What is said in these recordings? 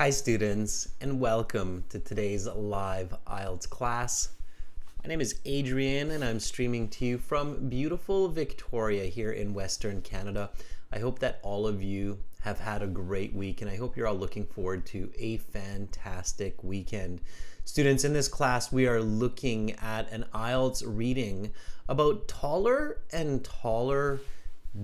Hi students, and welcome to today's live IELTS class. My name is Adrian and I'm streaming to you from beautiful Victoria here in Western Canada. I hope that all of you have had a great week and I hope you're all looking forward to a fantastic weekend. Students, in this class we are looking at an IELTS reading about taller and taller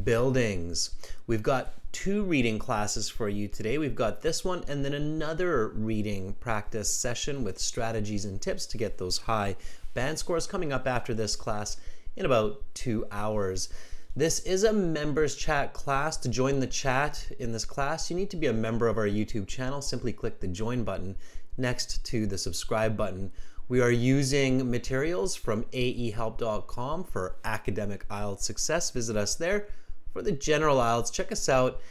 buildings. We've got two reading classes for you today. We've got this one and then another reading practice session with strategies and tips to get those high band scores coming up after this class in about 2 hours. This is a members chat class. To join the chat in this class, you need to be a member of our YouTube channel. Simply click the join button next to the subscribe button. We are using materials from aehelp.com for academic IELTS success. Visit us there. For the general IELTS, check us out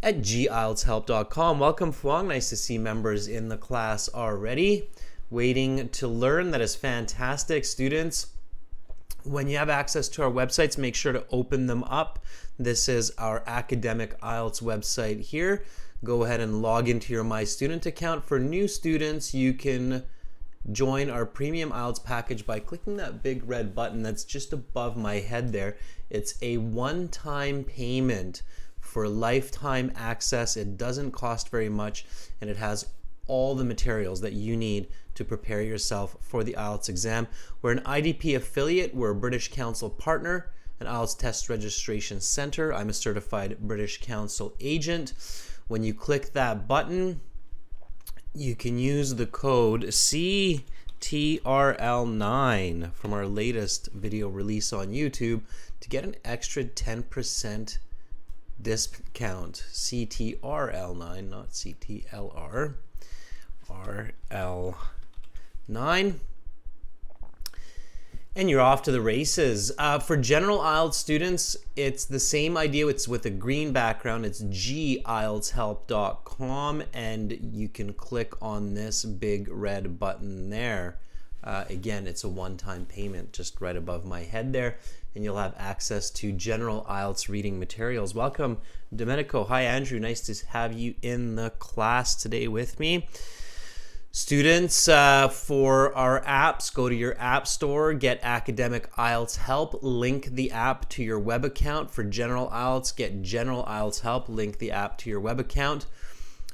at gieltshelp.com. Welcome, Fuang. Nice to see members in the class already. Waiting to learn. That is fantastic. Students, when you have access to our websites, make sure to open them up. This is our academic IELTS website here. Go ahead and log into your My Student account. For new students, you can join our premium IELTS package by clicking that big red button that's just above my head there. It's a one-time payment for lifetime access. It doesn't cost very much and it has all the materials that you need to prepare yourself for the IELTS exam. We're an IDP affiliate. We're a British Council partner, an IELTS test registration center. I'm a certified British Council agent. When you click that button, you can use the code CTRL9 from our latest video release on YouTube to get an extra 10% discount. CTRL9, not CTLR. RL9. And you're off to the races. For general IELTS students, it's the same idea. It's with a green background. It's gieltshelp.com, and you can click on this big red button there. Again, it's a one-time payment just right above my head there, and you'll have access to general IELTS reading materials. Welcome, Domenico. Hi, Andrew. Nice to have you in the class today with me. Students, for our apps, go to your app store, get Academic IELTS Help, link the app to your web account. For General IELTS, get General IELTS Help, link the app to your web account.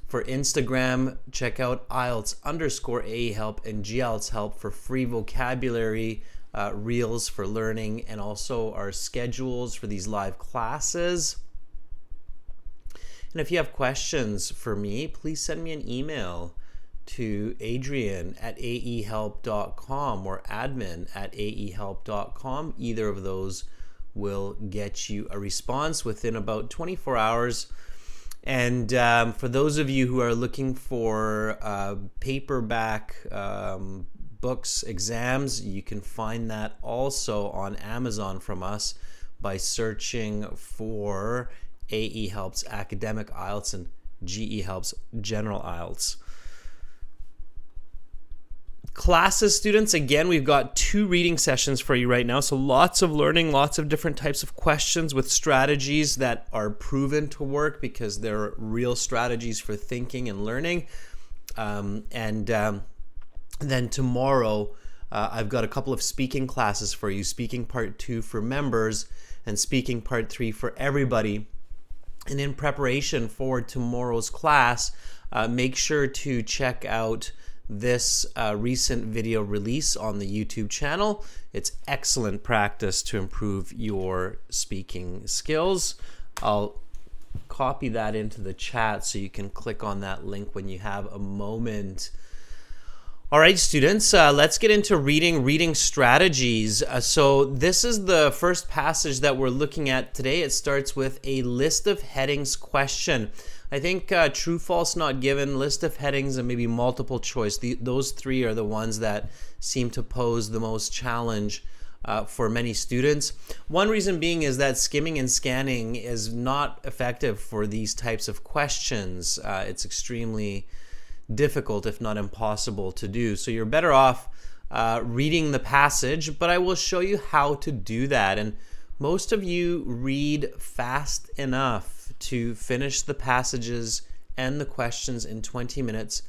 For Instagram, check out IELTS_AHelp and GIELTS Help for free vocabulary, reels for learning, and also our schedules for these live classes. And if you have questions for me, please send me an email to adrian@aehelp.com or admin@aehelp.com. Either of those will get you a response within about 24 hours. And for those of you who are looking for paperback books, exams, you can find that also on Amazon from us by searching for AE Help's Academic IELTS and GE Help's General IELTS. Classes, students, again, we've got two reading sessions for you right now. So lots of learning, lots of different types of questions with strategies that are proven to work because they're real strategies for thinking and learning. Then tomorrow, I've got a couple of speaking classes for you. Speaking Part 2 for members and Speaking Part 3 for everybody. And in preparation for tomorrow's class, make sure to check out this recent video release on the YouTube channel. It's excellent practice to improve your speaking skills. I'll copy that into the chat so you can click on that link when you have a moment. All right, students, let's get into reading strategies. So this is the first passage that we're looking at today. It starts with a list of headings question. I think true, false, not given, list of headings, and maybe multiple choice. Those three are the ones that seem to pose the most challenge for many students. One reason being is that skimming and scanning is not effective for these types of questions. It's extremely difficult, if not impossible, to do. So you're better off reading the passage, but I will show you how to do that. And most of you read fast enough to finish the passages and the questions in 20 minutes.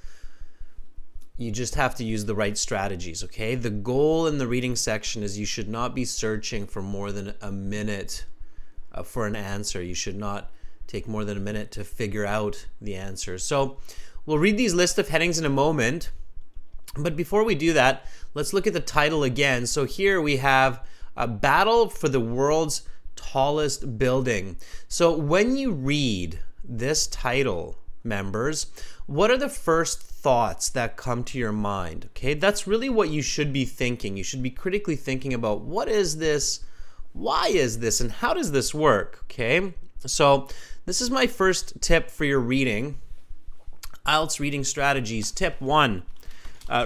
You just have to use the right strategies, okay? The goal in the reading section is you should not be searching for more than a minute for an answer. You should not take more than a minute to figure out the answer. So we'll read these list of headings in a moment. But before we do that, let's look at the title again. So here we have a battle for the world's tallest building. So when you read this title, members, what are the first thoughts that come to your mind? Okay, that's really what you should be thinking. You should be critically thinking about what is this, why is this, and how does this work? Okay, so this is my first tip for your reading. IELTS reading strategies. Tip 1,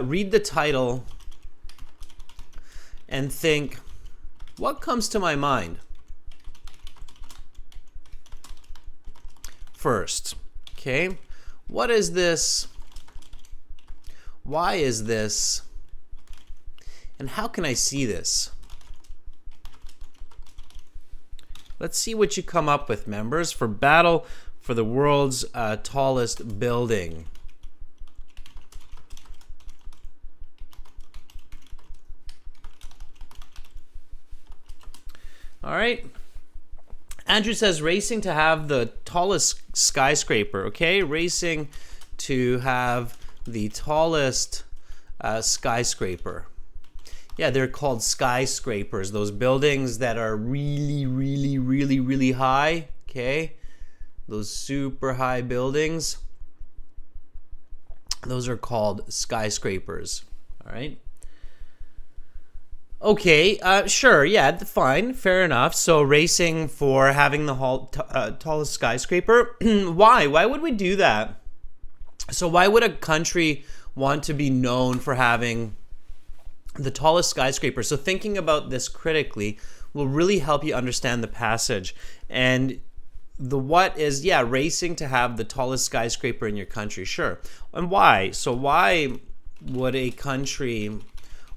read the title and think, what comes to my mind first? Okay, what is this? Why is this? And how can I see this? Let's see what you come up with, members, for battle for the world's tallest building. All right. Andrew says racing to have the tallest skyscraper. Okay, racing to have the tallest skyscraper. Yeah, they're called skyscrapers. Those buildings that are really, really, really, really high. Okay, those super high buildings. Those are called skyscrapers. All right. Okay, sure, yeah, fine, fair enough. So racing for having the tallest skyscraper. Why? Why would we do that? So why would a country want to be known for having the tallest skyscraper? So thinking about this critically will really help you understand the passage. And the what is, yeah, racing to have the tallest skyscraper in your country, sure. And why? So why would a country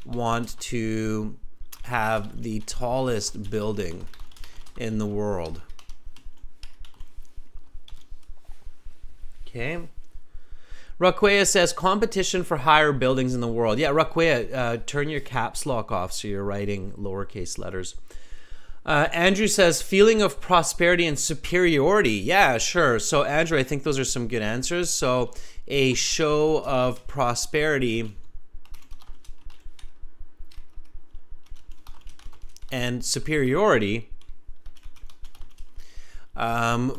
want to have the tallest building in the world? Okay. Raquea says competition for higher buildings in the world. Yeah, Raquea, turn your caps lock off so you're writing lowercase letters. Andrew says feeling of prosperity and superiority. Yeah, sure. So Andrew, I think those are some good answers. So a show of prosperity and superiority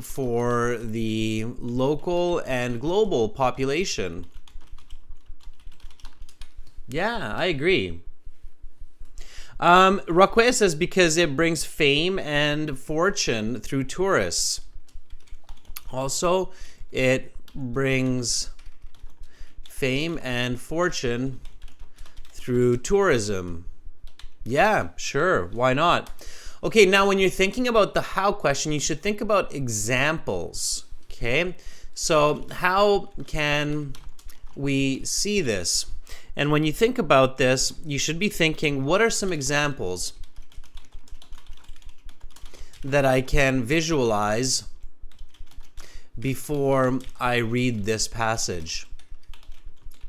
for the local and global population. Yeah, I agree. Raquel says because it brings fame and fortune through tourists. Also, it brings fame and fortune through tourism. Yeah, sure. Why not? Okay, now when you're thinking about the how question, you should think about examples. Okay, so how can we see this? And when you think about this, you should be thinking, what are some examples that I can visualize before I read this passage?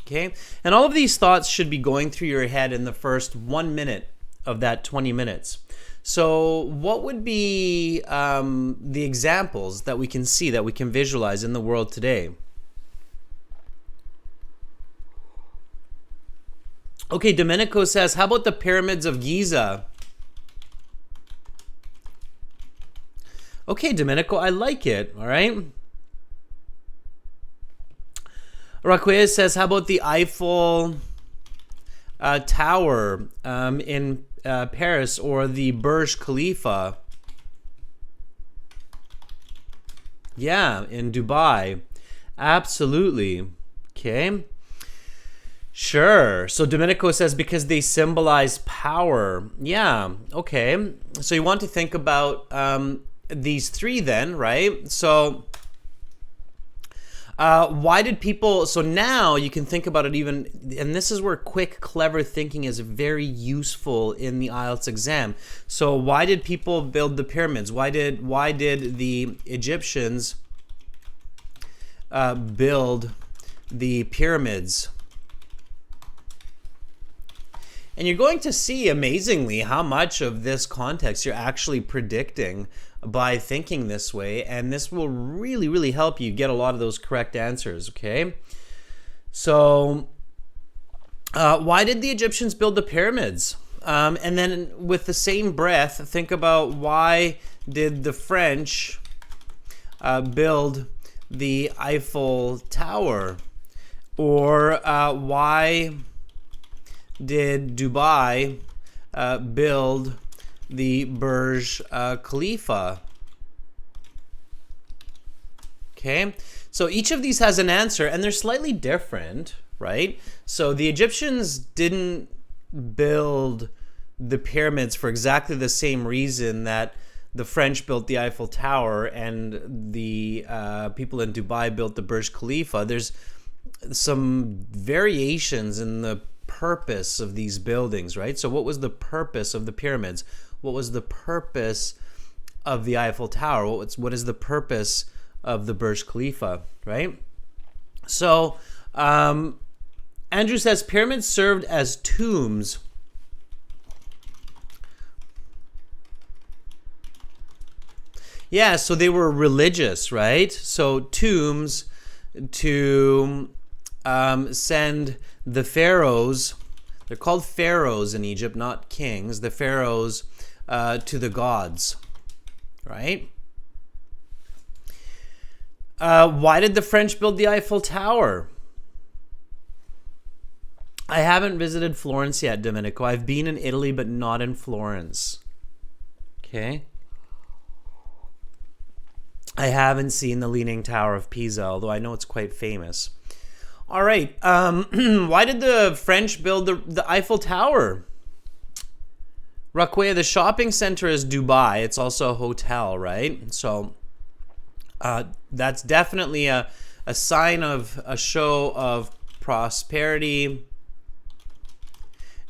Okay, and all of these thoughts should be going through your head in the first 1 minute of that 20 minutes. So what would be the examples that we can see, that we can visualize in the world today? Okay, Domenico says, how about the pyramids of Giza? Okay, Domenico, I like it, all right? Raquel says, how about the Eiffel Tower in Paris, or the Burj Khalifa? Yeah, in Dubai. Absolutely. Okay. Sure. So Domenico says because they symbolize power. Yeah. Okay. So you want to think about these three then, right? So why did people, so now you can think about it even, and this is where quick, clever thinking is very useful in the IELTS exam. So why did people build the pyramids? Why did the Egyptians build the pyramids? And you're going to see, amazingly, how much of this context you're actually predicting by thinking this way. And this will really, really help you get a lot of those correct answers, okay? So, why did the Egyptians build the pyramids? And then with the same breath, think about why did the French build the Eiffel Tower? Or why did Dubai build the Burj Khalifa? Okay, so each of these has an answer, and they're slightly different, right? So the Egyptians didn't build the pyramids for exactly the same reason that the French built the Eiffel Tower and the people in Dubai built the Burj Khalifa. There's some variations in the purpose of these buildings, right? So what was the purpose of the pyramids? What was the purpose of the Eiffel Tower? What is the purpose of the Burj Khalifa, right? So Andrew says pyramids served as tombs. Yeah, so they were religious, right? So tombs to send the pharaohs, they're called pharaohs in Egypt, not kings, the pharaohs to the gods, right? Why did the French build the Eiffel Tower? I haven't visited Florence yet, Domenico. I've been in Italy, but not in Florence. Okay. I haven't seen the Leaning Tower of Pisa, although I know it's quite famous. All right. Why did the French build the Eiffel Tower? Raquel, the shopping center is Dubai. It's also a hotel, right? So that's definitely a sign of a show of prosperity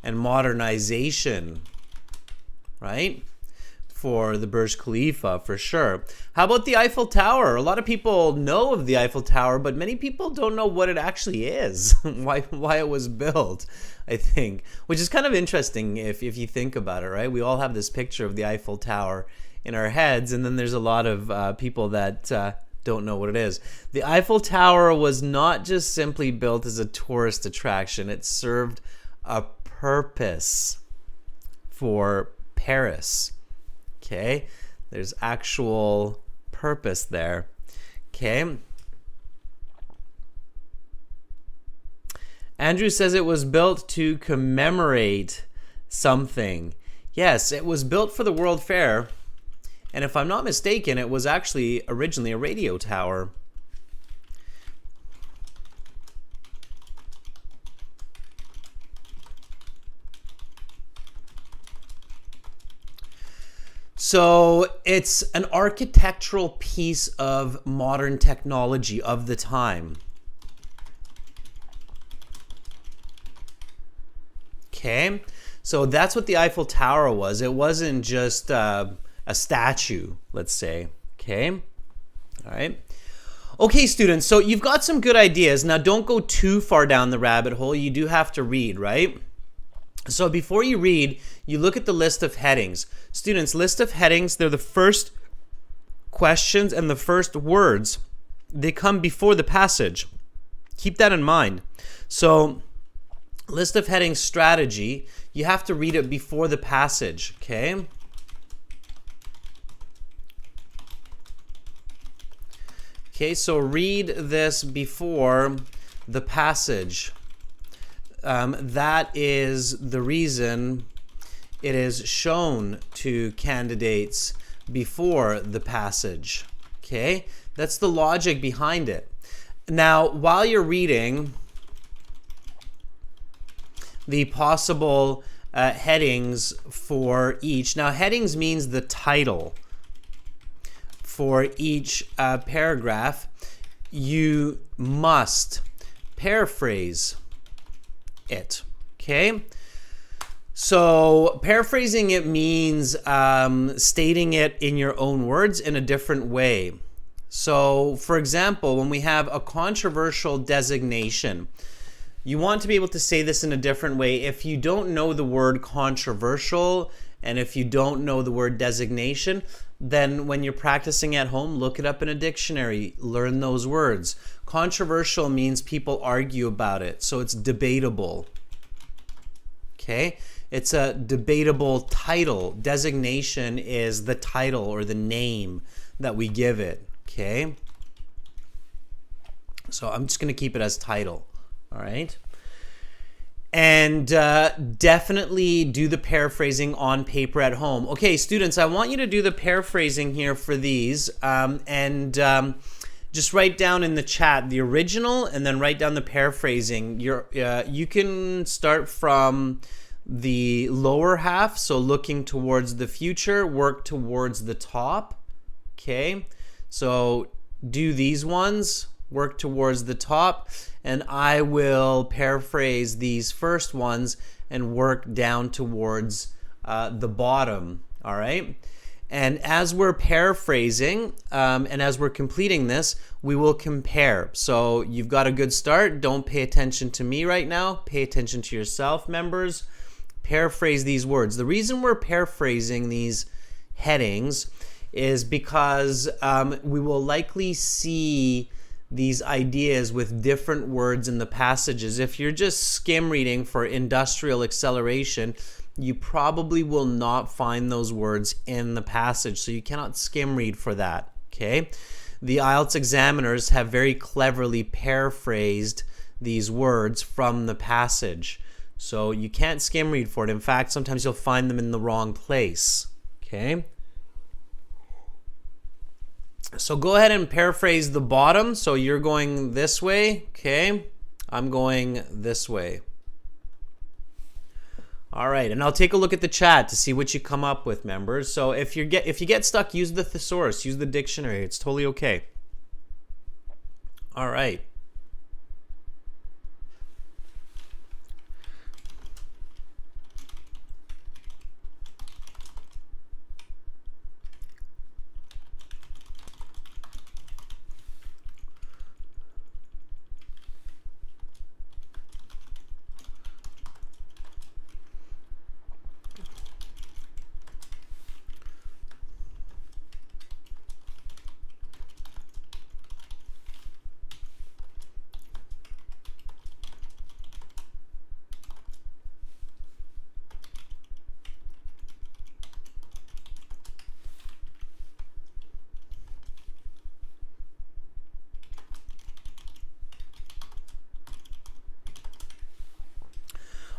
and modernization, right? For the Burj Khalifa, for sure. How about the Eiffel Tower? A lot of people know of the Eiffel Tower, but many people don't know what it actually is, why it was built, I think, which is kind of interesting if you think about it, right? We all have this picture of the Eiffel Tower in our heads, and then there's a lot of people that don't know what it is. The Eiffel Tower was not just simply built as a tourist attraction. It served a purpose for Paris. Okay, there's actual purpose there. Okay. Andrew says it was built to commemorate something. Yes, it was built for the World Fair. And if I'm not mistaken, it was actually originally a radio tower. So it's an architectural piece of modern technology of the time. Okay, so that's what the Eiffel Tower was. It wasn't just a statue, let's say. Okay, all right. Okay, students, so you've got some good ideas. Now, don't go too far down the rabbit hole. You do have to read, right? So before you read, you look at the list of headings. Students, list of headings, they're the first questions and the first words. They come before the passage. Keep that in mind. So, list of headings, strategy, you have to read it before the passage, okay? Okay, so read this before the passage. That is the reason it is shown to candidates before the passage. Okay, that's the logic behind it. Now, while you're reading the possible headings for each, now headings means the title for each paragraph, you must paraphrase it. Okay, so paraphrasing it means stating it in your own words in a different way. So, for example, when we have a controversial designation, you want to be able to say this in a different way. If you don't know the word controversial and if you don't know the word designation, then when you're practicing at home, look it up in a dictionary, learn those words. Controversial means people argue about it, so it's debatable. Okay? It's a debatable title. Designation is the title or the name that we give it. Okay? So I'm just going to keep it as title. All right? And definitely do the paraphrasing on paper at home. Okay, students, I want you to do the paraphrasing here for these. Just write down in the chat the original and then write down the paraphrasing. You can start from the lower half, so looking towards the future, work towards the top. Okay, so do these ones, work towards the top, and I will paraphrase these first ones and work down towards the bottom. All right. And as we're paraphrasing and as we're completing this, we will compare. So you've got a good start. Don't pay attention to me right now. Pay attention to yourself, members. Paraphrase these words. The reason we're paraphrasing these headings is because we will likely see these ideas with different words in the passages. If you're just skim reading for industrial acceleration, you probably will not find those words in the passage, so you cannot skim read for that. Okay? The IELTS examiners have very cleverly paraphrased these words from the passage, so you can't skim read for it. In fact, sometimes you'll find them in the wrong place. Okay? So go ahead and paraphrase the bottom. So you're going this way, okay? I'm going this way. All right, and I'll take a look at the chat to see what you come up with, members. So if you get stuck, use the thesaurus, use the dictionary. It's totally okay. All right.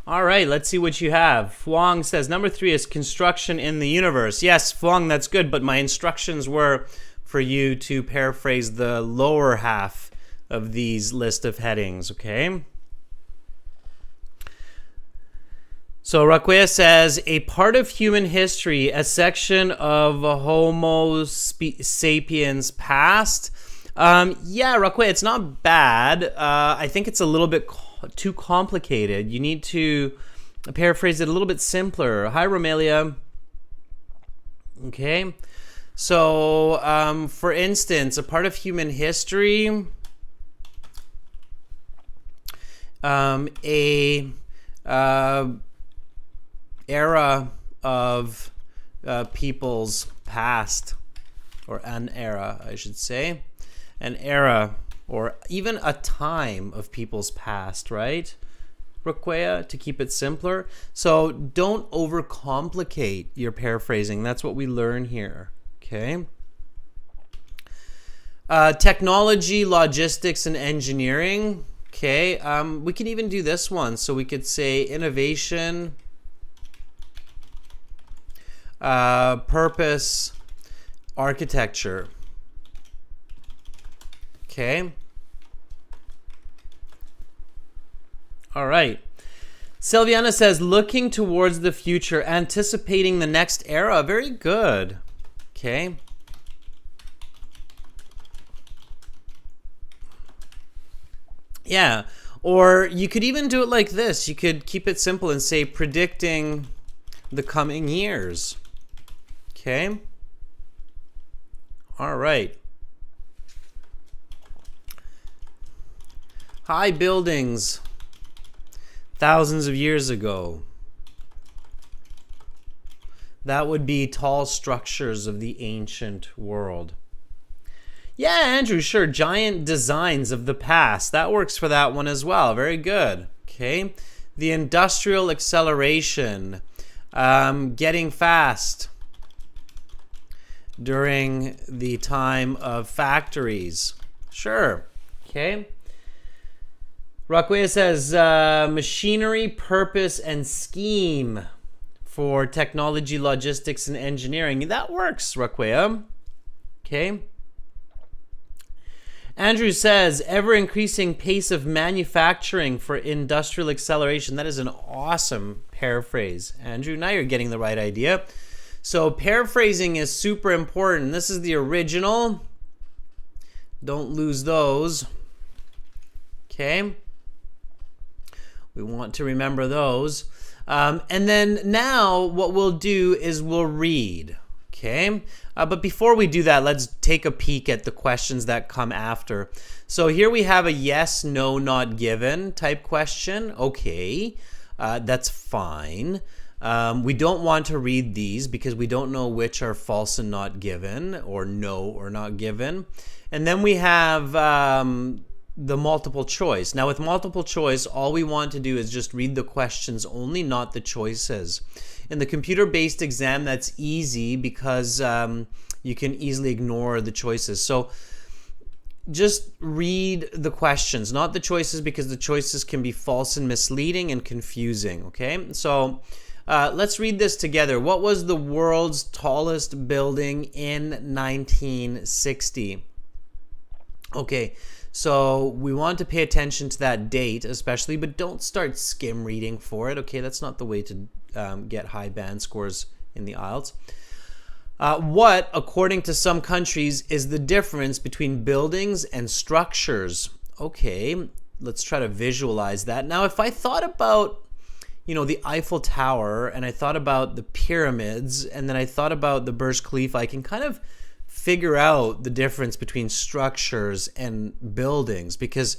All right, let's see what you have. Fuang says, number 3 is construction in the universe. Yes, Fuang, that's good, but my instructions were for you to paraphrase the lower half of these list of headings, okay? So Raquea says, a part of human history, a section of Homo sapiens past. Yeah, Raquea, it's not bad. I think it's a little bit too complicated. You need to paraphrase it a little bit simpler. Hi, Romelia. Okay. So, for instance, a part of human history, era of people's past, or an era, I should say. An era, or even a time of people's past, right? Raquea, to keep it simpler. So don't overcomplicate your paraphrasing. That's what we learn here, okay? Technology, logistics, and engineering. Okay, we can even do this one. So we could say innovation, purpose, architecture. Okay. All right. Silviana says, looking towards the future, anticipating the next era. Very good. Okay. Yeah. Or you could even do it like this. You could keep it simple and say predicting the coming years. Okay. All right. High buildings thousands of years ago. That would be tall structures of the ancient world. Yeah, Andrew, sure. Giant designs of the past. That works for that one as well. Very good. Okay. The industrial acceleration. Getting fast during the time of factories. Sure. Okay. Raquea says machinery, purpose, and scheme for technology, logistics, and engineering. That works, Raquea. Okay. Andrew says ever-increasing pace of manufacturing for industrial acceleration. That is an awesome paraphrase, Andrew. Now you're getting the right idea. So paraphrasing is super important. This is the original. Don't lose those. Okay. We want to remember those. And then now what we'll do is we'll read. Okay. But before we do that, let's take a peek at the questions that come after. So here we have a yes, no, not given type question. Okay. That's fine. We don't want to read these because we don't know which are false and not given, or no or not given. And then we have the multiple choice. Now with multiple choice, all we want to do is just read the questions only, not the choices. In the computer-based exam, that's easy because you can easily ignore the choices. So just read the questions, not the choices, because the choices can be false and misleading and confusing, okay? So let's read this together. What was the world's tallest building in 1960? Okay, so we want to pay attention to that date especially, but don't start skim reading for it, okay? That's not the way to get high band scores in the IELTS. What, according to some countries, is the difference between buildings and structures? Okay, let's try to visualize that. Now, if I thought about, the Eiffel Tower, and I thought about the pyramids, and then I thought about the Burj Khalifa, I can kind of figure out the difference between structures and buildings, because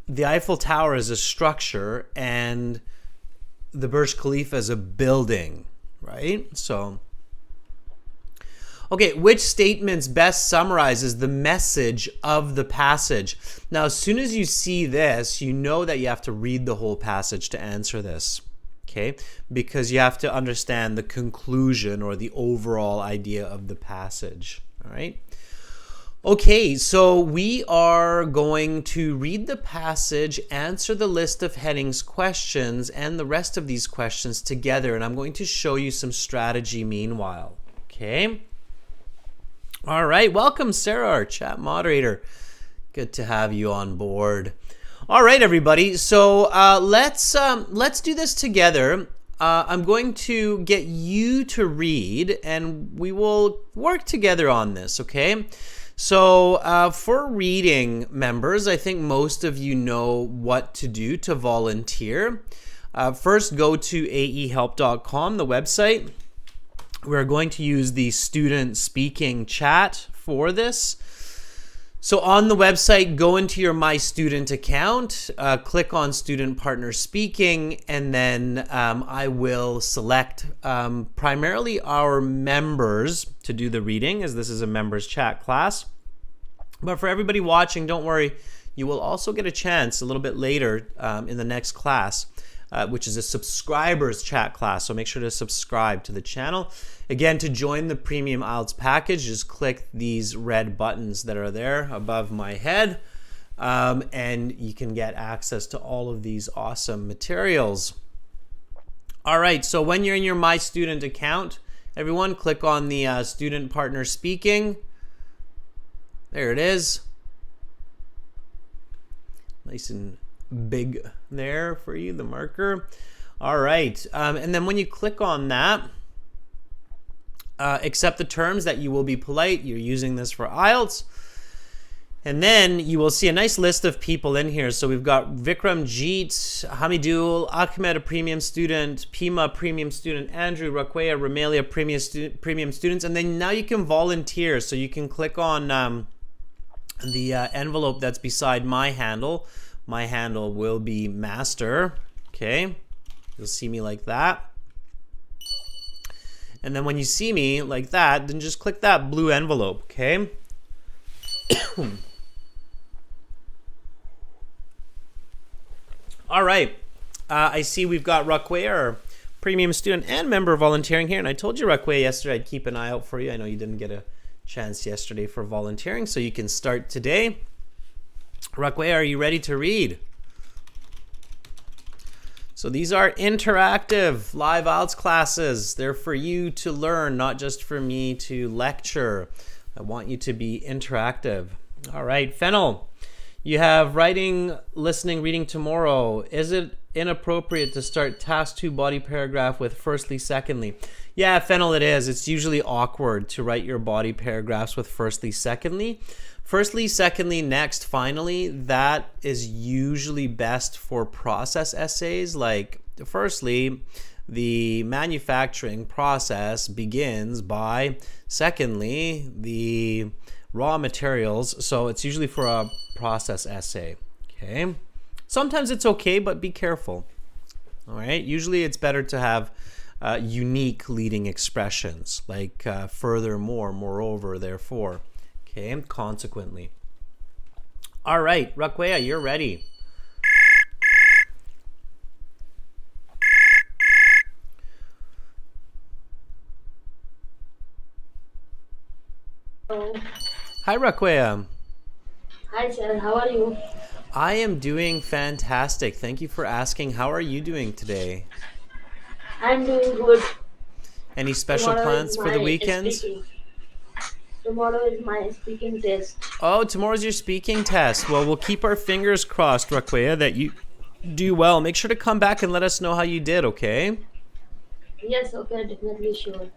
the Eiffel Tower is a structure and the Burj Khalifa is a building, right? So, okay, which statements best summarizes the message of the passage? Now, as soon as you see this, you know that you have to read the whole passage to answer this, okay? Because you have to understand the conclusion or the overall idea of the passage, all right? Okay, so we are going to read the passage, answer the list of headings questions, and the rest of these questions together, and I'm going to show you some strategy meanwhile, okay? All right, welcome Sarah, our chat moderator. Good to have you on board. All right, everybody, so let's do this together. I'm going to get you to read, and we will work together on this, okay? So for reading, members, I think most of you know what to do to volunteer. First, go to aehelp.com, the website. We're going to use the student speaking chat for this. So on the website, go into your My Student account, click on Student Partner Speaking, and then I will select primarily our members to do the reading, as this is a members chat class. But for everybody watching, don't worry, you will also get a chance a little bit later in the next class, which is a subscribers chat class. So make sure to subscribe to the channel. Again, to join the Premium IELTS package, just click these red buttons that are there above my head, and you can get access to all of these awesome materials. All right, so when you're in your My Student account, everyone click on the Student Partner Speaking. There it is. Nice and big there for you, the marker. All right, and then when you click on that, accept the terms that you will be polite. You're using this for IELTS. And then you will see a nice list of people in here. So we've got Vikram Jeet, Hamidul, Ahmed, a premium student, Pima, premium student, Andrew, Raquea, Ramelia, premium students. And then now you can volunteer. So you can click on the envelope that's beside my handle, my handle will be master. Okay, you'll see me like that. And then when you see me like that, then just click that blue envelope, okay? All right, I see we've got Rukway, our premium student and member volunteering here. And I told you, Rukway, yesterday I'd keep an eye out for you. I know you didn't get a chance yesterday for volunteering, so you can start today. Rukway, are you ready to read? So these are interactive live IELTS classes. They're for you to learn, not just for me to lecture. I want you to be interactive. All right, Fennel, you have writing, listening, reading tomorrow. Is it inappropriate to start task 2 body paragraph with firstly, secondly? Yeah, Fennel, it is. It's usually awkward to write your body paragraphs with firstly, secondly. Firstly, secondly, next, finally, that is usually best for process essays. Like, firstly, the manufacturing process begins by, secondly, the raw materials. So it's usually for a process essay, okay? Sometimes it's okay, but be careful, all right? Usually it's better to have unique leading expressions, like furthermore, moreover, therefore. Okay, consequently. All right, Rukwaya, you're ready. Hello. Hi, Rukwaya. Hi, sir. How are you? I am doing fantastic. Thank you for asking. How are you doing today? I'm doing good. Any special plans for the weekends? Tomorrow is my speaking test. Oh, tomorrow's your speaking test. Well, we'll keep our fingers crossed, Rukwaya, that you do well. Make sure to come back and let us know how you did, okay? Yes, okay, definitely sure.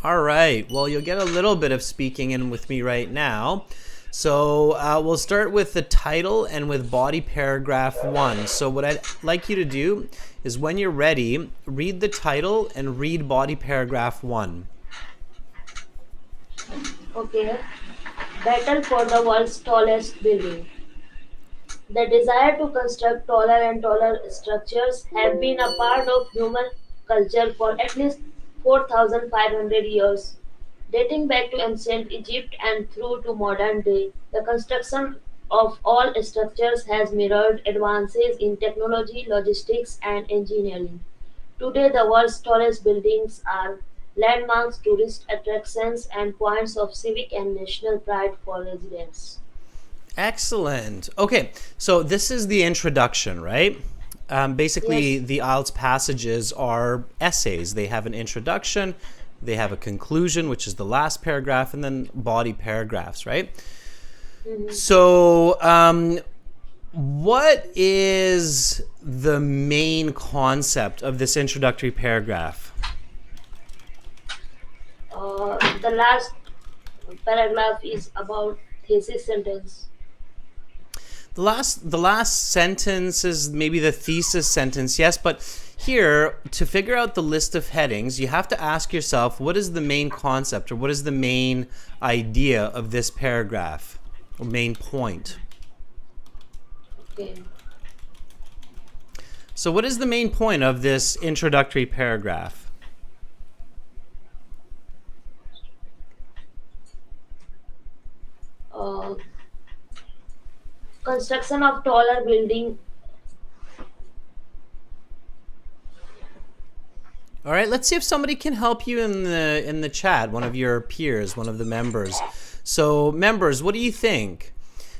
All right. Well, you'll get a little bit of speaking in with me right now. So we'll start with the title and with body paragraph 1. So what I'd like you to do is when you're ready, read the title and read body paragraph 1. Okay. Battle for the world's tallest building. The desire to construct taller and taller structures have been a part of human culture for at least 4,500 years. Dating back to ancient Egypt and through to modern day, the construction of all structures has mirrored advances in technology, logistics, and engineering. Today, the world's tallest buildings are landmarks, tourist attractions, and points of civic and national pride for residents. Excellent. Okay, so this is the introduction, right? Basically, Yes. the IELTS passages are essays. They have an introduction, they have a conclusion, which is the last paragraph, and then body paragraphs, right? So, what is the main concept of this introductory paragraph? The last paragraph is about thesis sentence. The last sentence is maybe the thesis sentence, yes, but here, to figure out the list of headings, you have to ask yourself, what is the main concept or what is the main idea of this paragraph or main point? Okay. So what is the main point of this introductory paragraph? Uh, Construction of taller building. All right, let's see if somebody can help you in the chat, one of your peers, one of the members. So, members, what do you think?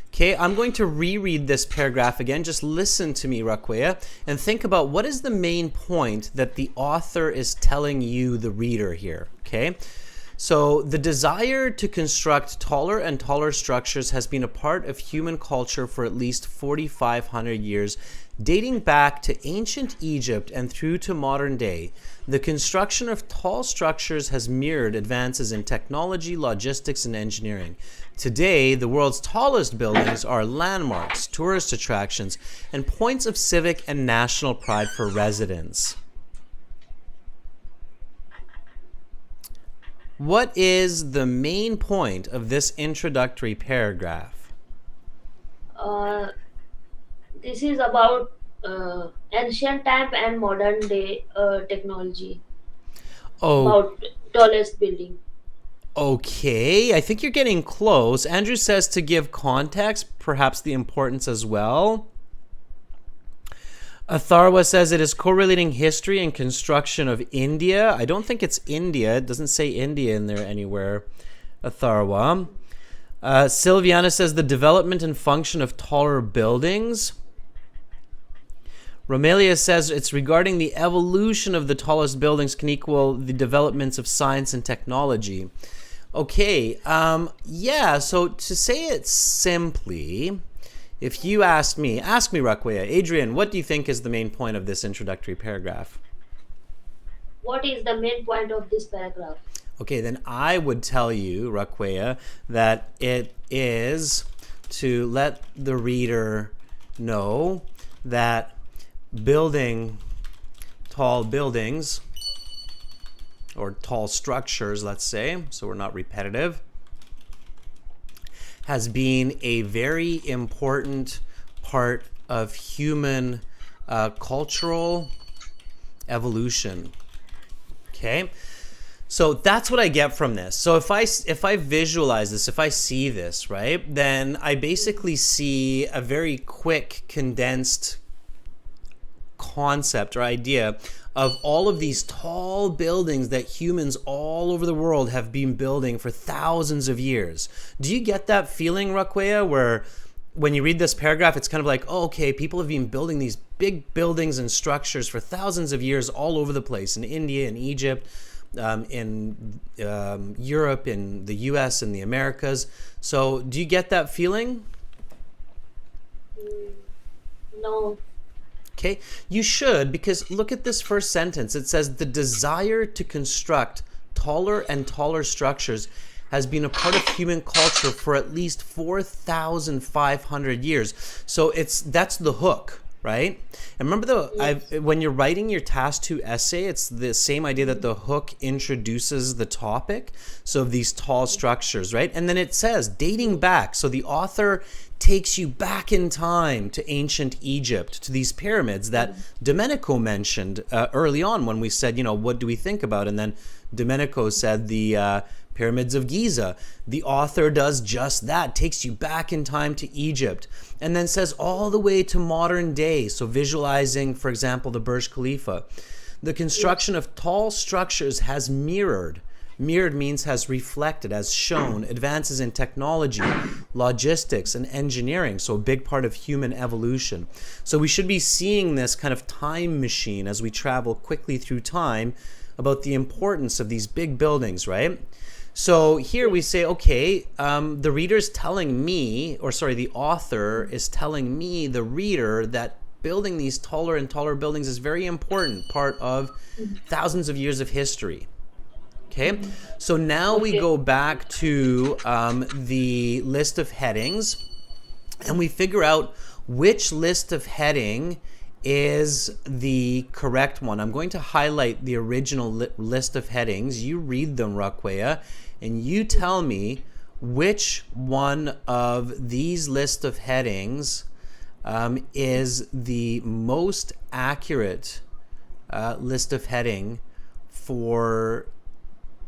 Okay, I'm going to reread this paragraph again. Just listen to me, Rukwaya, and think about what is the main point that the author is telling you, the reader, here. Okay, so the desire to construct taller and taller structures has been a part of human culture for at least 4,500 years, dating back to ancient Egypt and through to modern day. The construction of tall structures has mirrored advances in technology, logistics, and engineering. Today, the world's tallest buildings are landmarks, tourist attractions, and points of civic and national pride for residents. What is the main point of this introductory paragraph? Uh, This is about ancient time and modern day technology. Oh, About tallest building. okay. I think you're getting close. Andrew says to give context, perhaps the importance as well. Atharwa says it is correlating history and construction of India. I don't think it's India. It doesn't say India in there anywhere. Atharwa. Sylviana says the development and function of taller buildings. Romelia says it's regarding the evolution of the tallest buildings can equal the developments of science and technology. Okay, yeah, so to say it simply, if you ask me, Rakwea, Adrian, what do you think is the main point of this introductory paragraph? What is the main point of this paragraph? Okay, then I would tell you, Rakwea, that it is to let the reader know that building tall buildings or tall structures, let's say, so we're not repetitive, has been a very important part of human cultural evolution. Okay, so that's what I get from this. So if I visualize this, if I see this, right, then I basically see a very quick, condensed concept or idea of all of these tall buildings that humans all over the world have been building for thousands of years. Do you get that feeling, Rakwea, where when you read this paragraph, it's kind of like, oh, okay, people have been building these big buildings and structures for thousands of years all over the place, in India, in Egypt, in Europe, in the US, in the Americas. So do you get that feeling? No. Okay, you should, because look at this first sentence. It says the desire to construct taller and taller structures has been a part of human culture for at least 4,500 years. So that's the hook, right? And remember when you're writing your task 2 essay, it's the same idea that the hook introduces the topic. So these tall structures, right? And then it says dating back. So the author takes you back in time to ancient Egypt, to these pyramids that Domenico mentioned early on when we said, what do we think about? And then Domenico said the pyramids of Giza. The author does just that, takes you back in time to Egypt, and then says all the way to modern day. So visualizing, for example, the Burj Khalifa. The construction of tall structures has mirrored means has reflected, has shown advances in technology, logistics, and engineering. So a big part of human evolution. So we should be seeing this kind of time machine as we travel quickly through time about the importance of these big buildings, right? So here we say, okay, the reader's telling me, the author is telling me, the reader, that building these taller and taller buildings is a very important part of thousands of years of history. Okay, so now we go back to the list of headings, and we figure out which list of heading is the correct one. I'm going to highlight the original list of headings. You read them, Rakwea, and you tell me which one of these list of headings is the most accurate list of heading for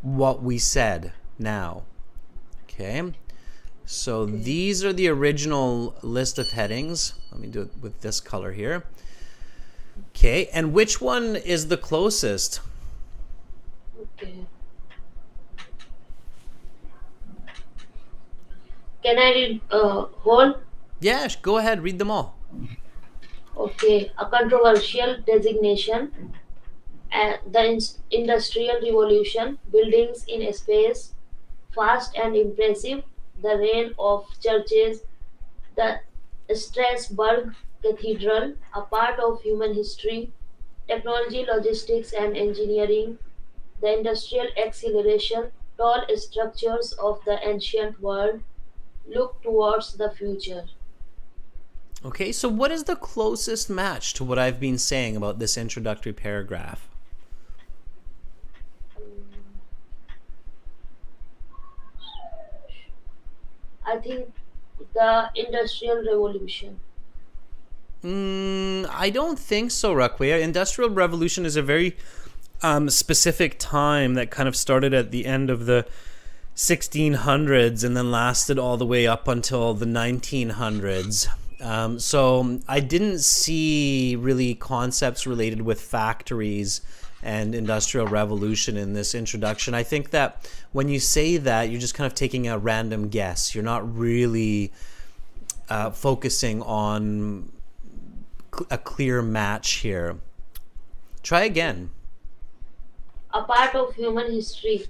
what we said now. Okay, so these are the original list of headings. Let me do it with this color here. Okay, and which one is the closest? Okay. Can I read whole? Yeah, go ahead, read them all. Okay, a controversial designation. The Industrial Revolution, buildings in space, fast and impressive, the reign of churches, the Strasbourg Cathedral, a part of human history, technology, logistics, and engineering, the industrial acceleration, tall structures of the ancient world, look towards the future. Okay, so what is the closest match to what I've been saying about this introductory paragraph? I think the Industrial Revolution. I don't think so, Rakwea. Industrial Revolution is a very specific time that kind of started at the end of the 1600s and then lasted all the way up until the 1900s. So I didn't see really concepts related with factories and industrial revolution in this introduction. I think that when you say that, you're just kind of taking a random guess. You're not really focusing on a clear match here. Try again. A part of human history.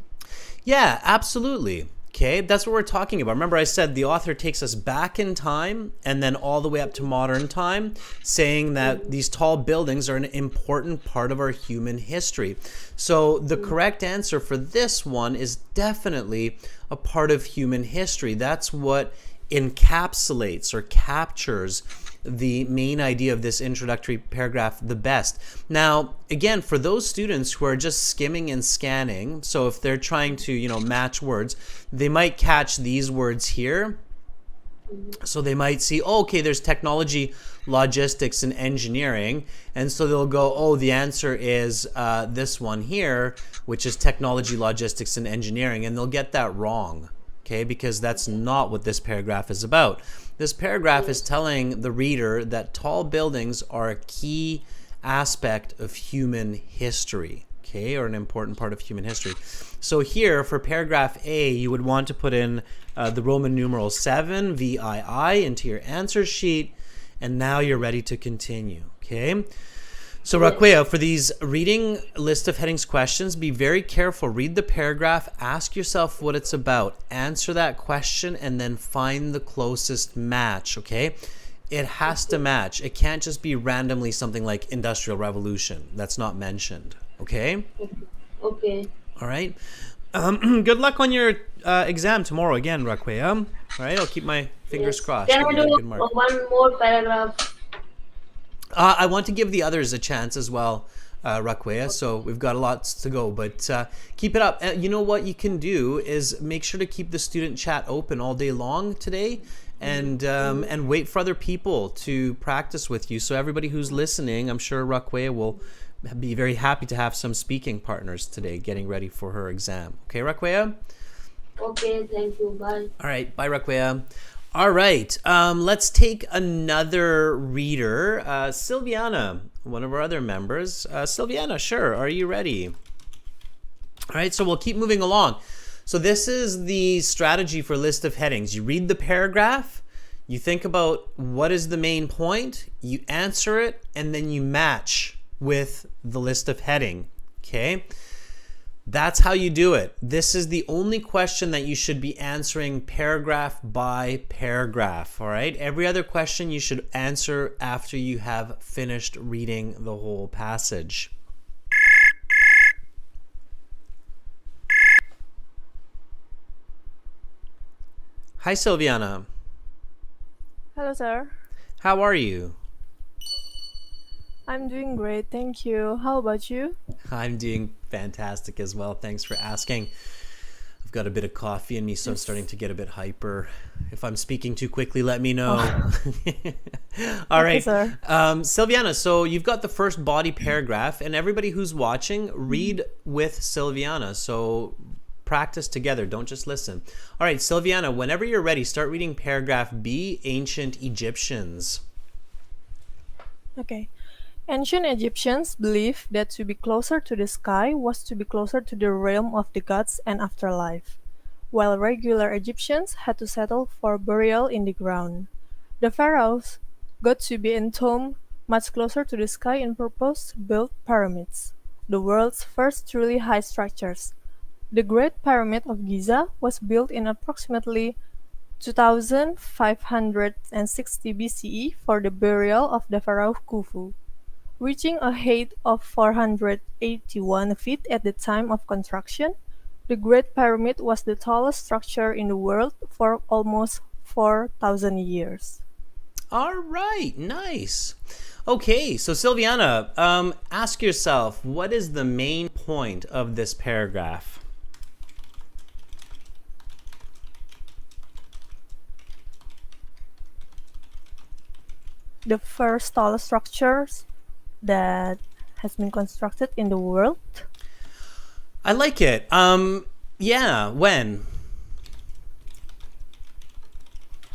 Yeah, absolutely. Okay, that's what we're talking about. Remember, I said the author takes us back in time and then all the way up to modern time, saying that these tall buildings are an important part of our human history. So the correct answer for this one is definitely a part of human history. That's what encapsulates or captures the main idea of this introductory paragraph the best. Now, again, for those students who are just skimming and scanning, so if they're trying to, match words, they might catch these words here. So they might see, oh, okay, there's technology, logistics, and engineering. And so they'll go, oh, the answer is this one here, which is technology, logistics, and engineering. And they'll get that wrong, okay, because that's not what this paragraph is about. This paragraph is telling the reader that tall buildings are a key aspect of human history, okay, or an important part of human history. So here, for paragraph A, you would want to put in the Roman numeral 7, VII, into your answer sheet, and now you're ready to continue, okay? So Raquel, for these reading list of headings questions, be very careful. Read the paragraph, ask yourself what it's about, answer that question, and then find the closest match, okay? It has to match. It can't just be randomly something like Industrial Revolution. That's not mentioned, okay? Okay. All right. Good luck on your exam tomorrow again, Raquel. All right, I'll keep my fingers crossed. Can I do one more paragraph? I want to give the others a chance as well, Raquea, so we've got a lot to go, but keep it up. You know what you can do is make sure to keep the student chat open all day long today and wait for other people to practice with you. So everybody who's listening, I'm sure Raquea will be very happy to have some speaking partners today getting ready for her exam. Okay, Raquea? Okay, thank you. Bye. All right, bye, Raquea. All right, let's take another reader, Silviana, one of our other members. Silviana, sure, are you ready? All right, so we'll keep moving along. So this is the strategy for list of headings. You read the paragraph, you think about what is the main point, you answer it, and then you match with the list of heading, okay? That's how you do it. This is the only question that you should be answering paragraph by paragraph, all right? Every other question you should answer after you have finished reading the whole passage. Hi, Silviana. Hello, sir. How are you? I'm doing great, thank you. How about you? I'm doing fantastic as well. Thanks for asking. I've got a bit of coffee in me, so I'm starting to get a bit hyper. If I'm speaking too quickly, let me know. All right. Sir. Silviana, so you've got the first body paragraph, and everybody who's watching, read with Silviana. So practice together. Don't just listen. All right, Silviana, whenever you're ready, start reading paragraph B, Ancient Egyptians. Okay. Ancient Egyptians believed that to be closer to the sky was to be closer to the realm of the gods and afterlife, while regular Egyptians had to settle for burial in the ground. The pharaohs got to be entombed much closer to the sky and purpose-built pyramids, the world's first truly high structures. The Great Pyramid of Giza was built in approximately 2560 BCE for the burial of the pharaoh Khufu. Reaching a height of 481 feet at the time of construction, the Great Pyramid was the tallest structure in the world for almost 4,000 years. All right, nice. Okay, so Silviana, ask yourself, what is the main point of this paragraph? The first tall structures that has been constructed in the world. I like it. Yeah, when?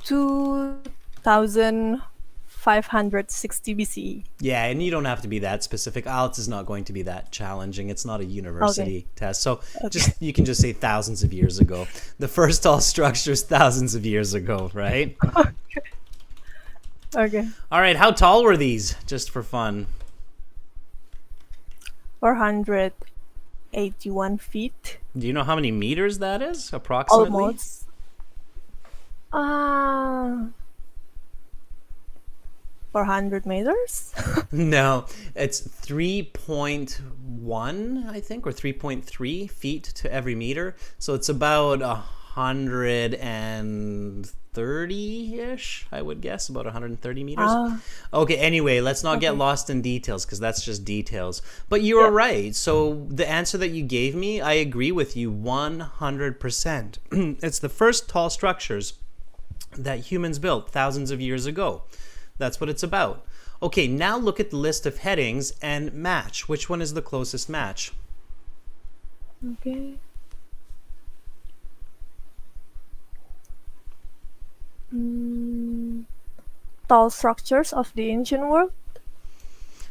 2560 BCE. Yeah, and you don't have to be that specific. IELTS is not going to be that challenging. It's not a Okay. university test. So Okay. just you can just say thousands of years ago. The first tall structures thousands of years ago, right? Okay. All right, how tall were these? Just for fun. 481 feet. Do you know how many meters that is approximately? Almost. Uh, 400 meters? No, it's 3.1, I think, or 3.3 feet to every meter. So it's about 130-ish, I would guess, about 130 meters. Ah, Okay, anyway, let's not get okay. lost in details because that's just details. But you were Yeah. right. So the answer that you gave me, I agree with you 100%. It's the first tall structures that humans built thousands of years ago. That's what it's about. Okay, now look at the list of headings and match. Which one is the closest match? Okay. Mm, tall structures of the ancient world.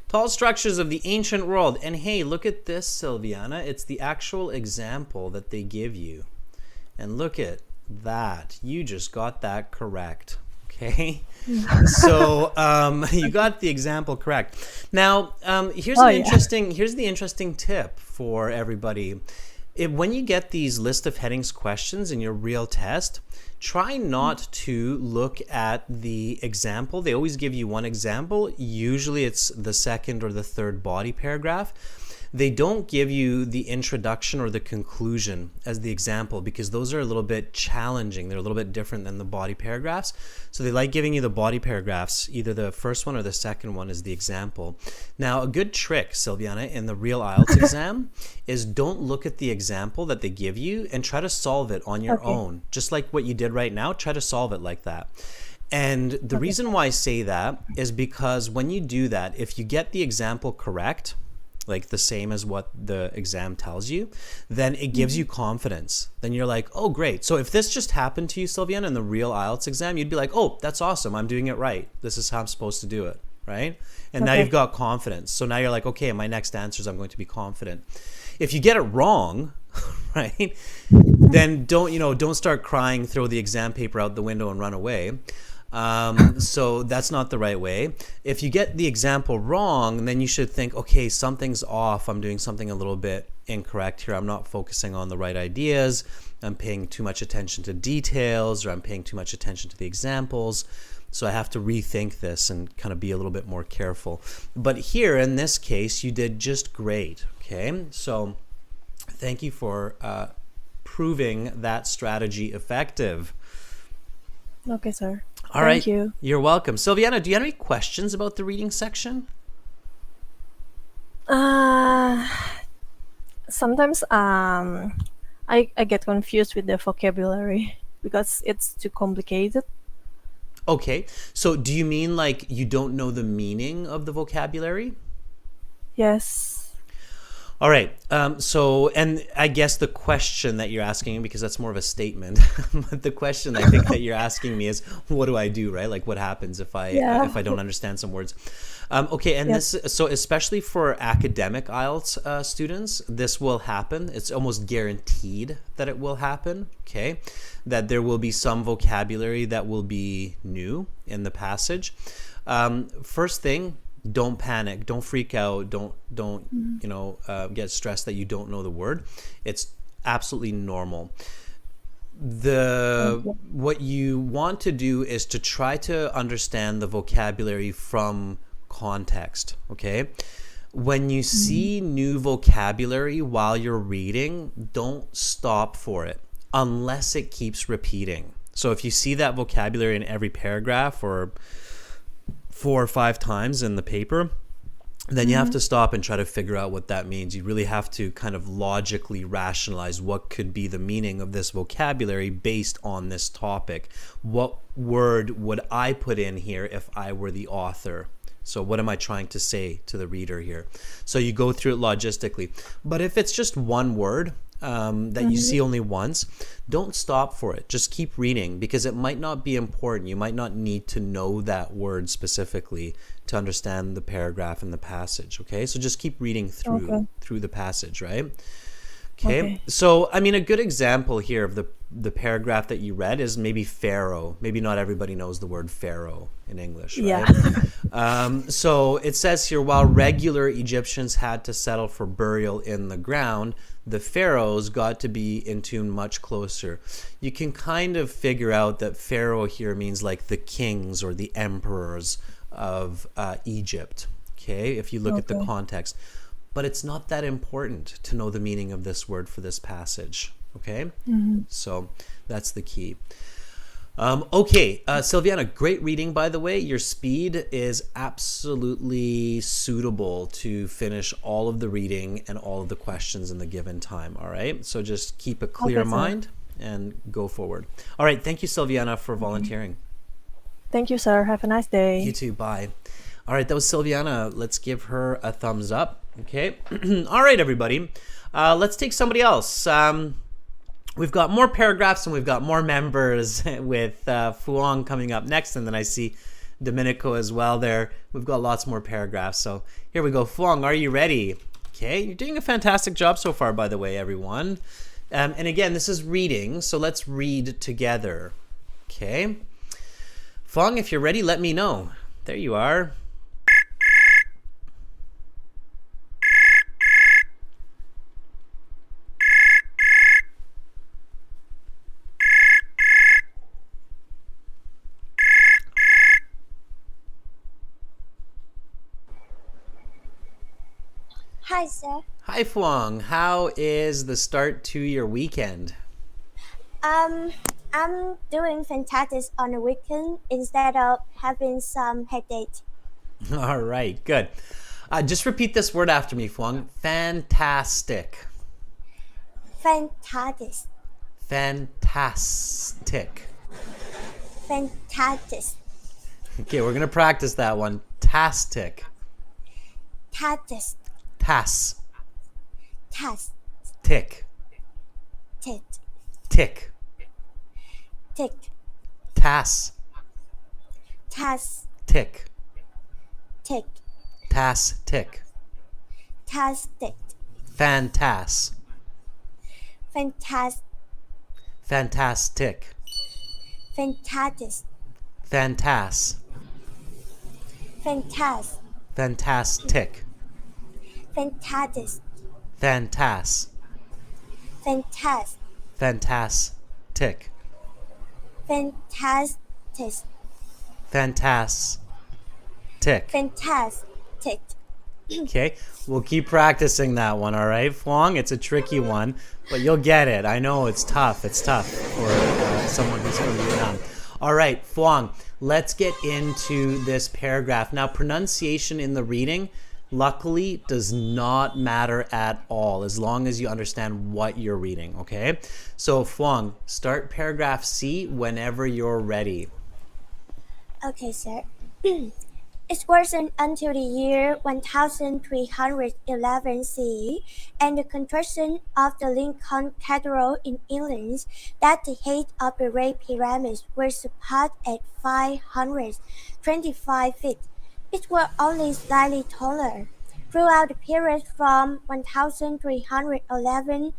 Tall structures of the ancient world. And hey, look at this, Silviana. It's the actual example that they give you. And look at that. You just got that correct. Okay. So you got the example correct. Now, here's Oh an yeah. here's the interesting tip for everybody. When you get these list of headings questions in your real test, try not to look at the example. They always give you one example. Usually it's the second or the third body paragraph. They don't give you the introduction or the conclusion as the example because those are a little bit challenging. They're a little bit different than the body paragraphs. So they like giving you the body paragraphs, either the first one or the second one is the example. Now, a good trick, Silviana, in the real IELTS exam is don't look at the example that they give you and try to solve it on your Okay. own. Just like what you did right now, try to solve it like that. And the Okay. reason why I say that is because when you do that, if you get the example correct, like the same as what the exam tells you, then it gives you confidence. Then you're like, oh, great. So if this just happened to you, Sylviana, in the real IELTS exam, you'd be like, oh, that's awesome. I'm doing it right. This is how I'm supposed to do it, right? And now you've Okay. got confidence. So now you're like, okay, my next answers, I'm going to be confident. If you get it wrong, right, then don't start crying, throw the exam paper out the window and run away. So that's not the right way. If you get the example wrong, then you should think, okay, something's off. I'm doing something a little bit incorrect here. I'm not focusing on the right ideas. I'm paying too much attention to details, or I'm paying too much attention to the examples. So I have to rethink this and kind of be a little bit more careful. But here in this case, you did just great. Okay, so thank you for proving that strategy effective. Okay, sir. All Thank right. you. You're welcome. Sylviana, do you have any questions about the reading section? Uh, sometimes I get confused with the vocabulary because it's too complicated. Okay. So do you mean like you don't know the meaning of the vocabulary? Yes. All right. And I guess the question that you're asking, because that's more of a statement, but the question I think that you're asking me is, what do I do, right? Like, what happens Yeah. if I don't understand some words? Okay, and Yep. so especially for academic IELTS students, this will happen. It's almost guaranteed that it will happen. Okay, that there will be some vocabulary that will be new in the passage. First thing, don't panic, don't freak out, don't get stressed that you don't know the word. It's absolutely normal. Okay. What you want to do is to try to understand the vocabulary from context. Okay, when you see new vocabulary while you're reading, don't stop for it unless it keeps repeating. So if you see that vocabulary in every paragraph or 4 or 5 times in the paper, then you have to stop and try to figure out what that means. You really have to kind of logically rationalize what could be the meaning of this vocabulary based on this topic. What word would I put in here if I were the author? So what am I trying to say to the reader here? So you go through it logistically. But if it's just one word that you see only once, don't stop for it. Just keep reading, because it might not be important. You might not need to know that word specifically to understand the paragraph and the passage. Okay, so just keep reading through the passage, right? Okay. So I mean, a good example here of the paragraph that you read is maybe Pharaoh. Maybe not everybody knows the word Pharaoh in English, right? So it says here, while regular Egyptians had to settle for burial in the ground, the pharaohs got to be in tune much closer. You can kind of figure out that Pharaoh here means like the kings or the emperors of Egypt. Okay, if you look at the context. But it's not that important to know the meaning of this word for this passage. Okay, so that's the key. Okay, Silviana, great reading, by the way. Your speed is absolutely suitable to finish all of the reading and all of the questions in the given time. All right, so just keep a clear mind and go forward. All right, thank you, Silviana, for volunteering. Thank you, sir. Have a nice day. You too, bye. All right, that was Silviana. Let's give her a thumbs up. Okay, all right, everybody. Let's take somebody else. We've got more paragraphs and we've got more members with Fuang coming up next, and then I see Domenico as well there. We've got lots more paragraphs. So here we go. Fuang, are you ready? Okay, you're doing a fantastic job so far, by the way, everyone. And again, this is reading, so let's read together. Okay. Fuang, if you're ready, let me know. There you are. Hi, sir. Hi, Fuang. How is the start to your weekend? I'm doing fantastic on the weekend instead of having some headache. All right, good. Just repeat this word after me, Fuang. Fantastic. Fantastic. Fantastic. Fantastic. Okay, we're going to practice that one. Tastic. Tastic. Tas. Tas. Tick. Tick. Tick. Tick. Tas. Tas. Tick. Tick. Tas. Tick. Tastic. Fantas. Fantastic. Fantastic. Fantastic. Fantas. Fantastic. Fantastic. Fantastic. Fantas. Fantastic. Fantastic. Fantastic. Fantastic. Fantastic. Okay, we'll keep practicing that one, all right, Fuang? It's a tricky one, but you'll get it. I know it's tough. It's tough for someone who's really young. All right, Fuang, let's get into this paragraph. Now, pronunciation in the reading, luckily, does not matter at all as long as you understand what you're reading, okay? So, Fuang, start paragraph C whenever you're ready. Okay, sir. It wasn't until the year 1311 CE and the construction of the Lincoln Cathedral in England that the height of the Great Pyramid was surpassed at 525 feet. It was only slightly taller. Throughout the period from 1311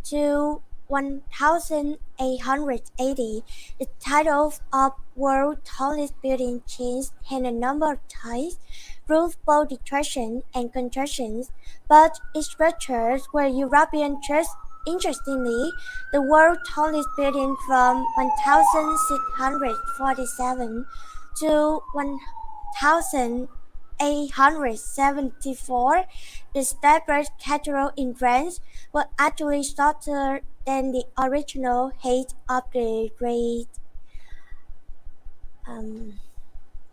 to 1880, the title of world's tallest building changed hands a number of times, through both destruction and construction, but its structures were European just. Interestingly, the world's tallest building from 1647 to 1874, the established cathedral in France, was actually shorter than the original height of the Great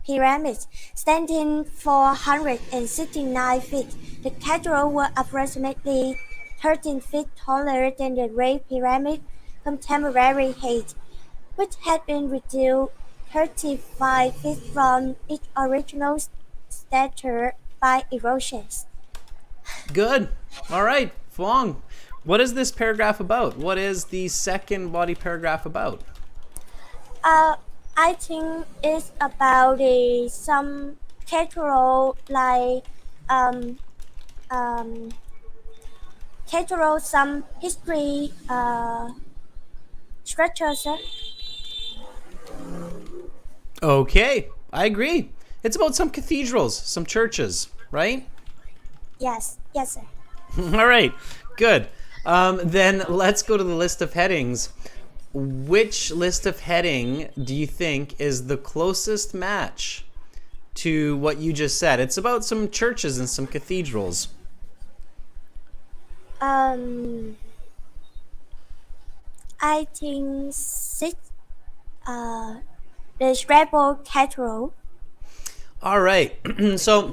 pyramids, standing 469 feet. The cathedral was approximately 13 feet taller than the Great Pyramid contemporary height, which had been reduced 35 feet from its original stature by erosions. Good. All right, Fong. What is this paragraph about? What is the second body paragraph about? Uh, I think it's about some cultural um, um, cultural some history structures. Okay, I agree. It's about some cathedrals, some churches, right? Yes, yes, sir. All right, good. Then let's go to the list of headings. Which list of heading do you think is the closest match to what you just said? It's about some churches and some cathedrals. Um, I think six. The rebel cathedral. All right, so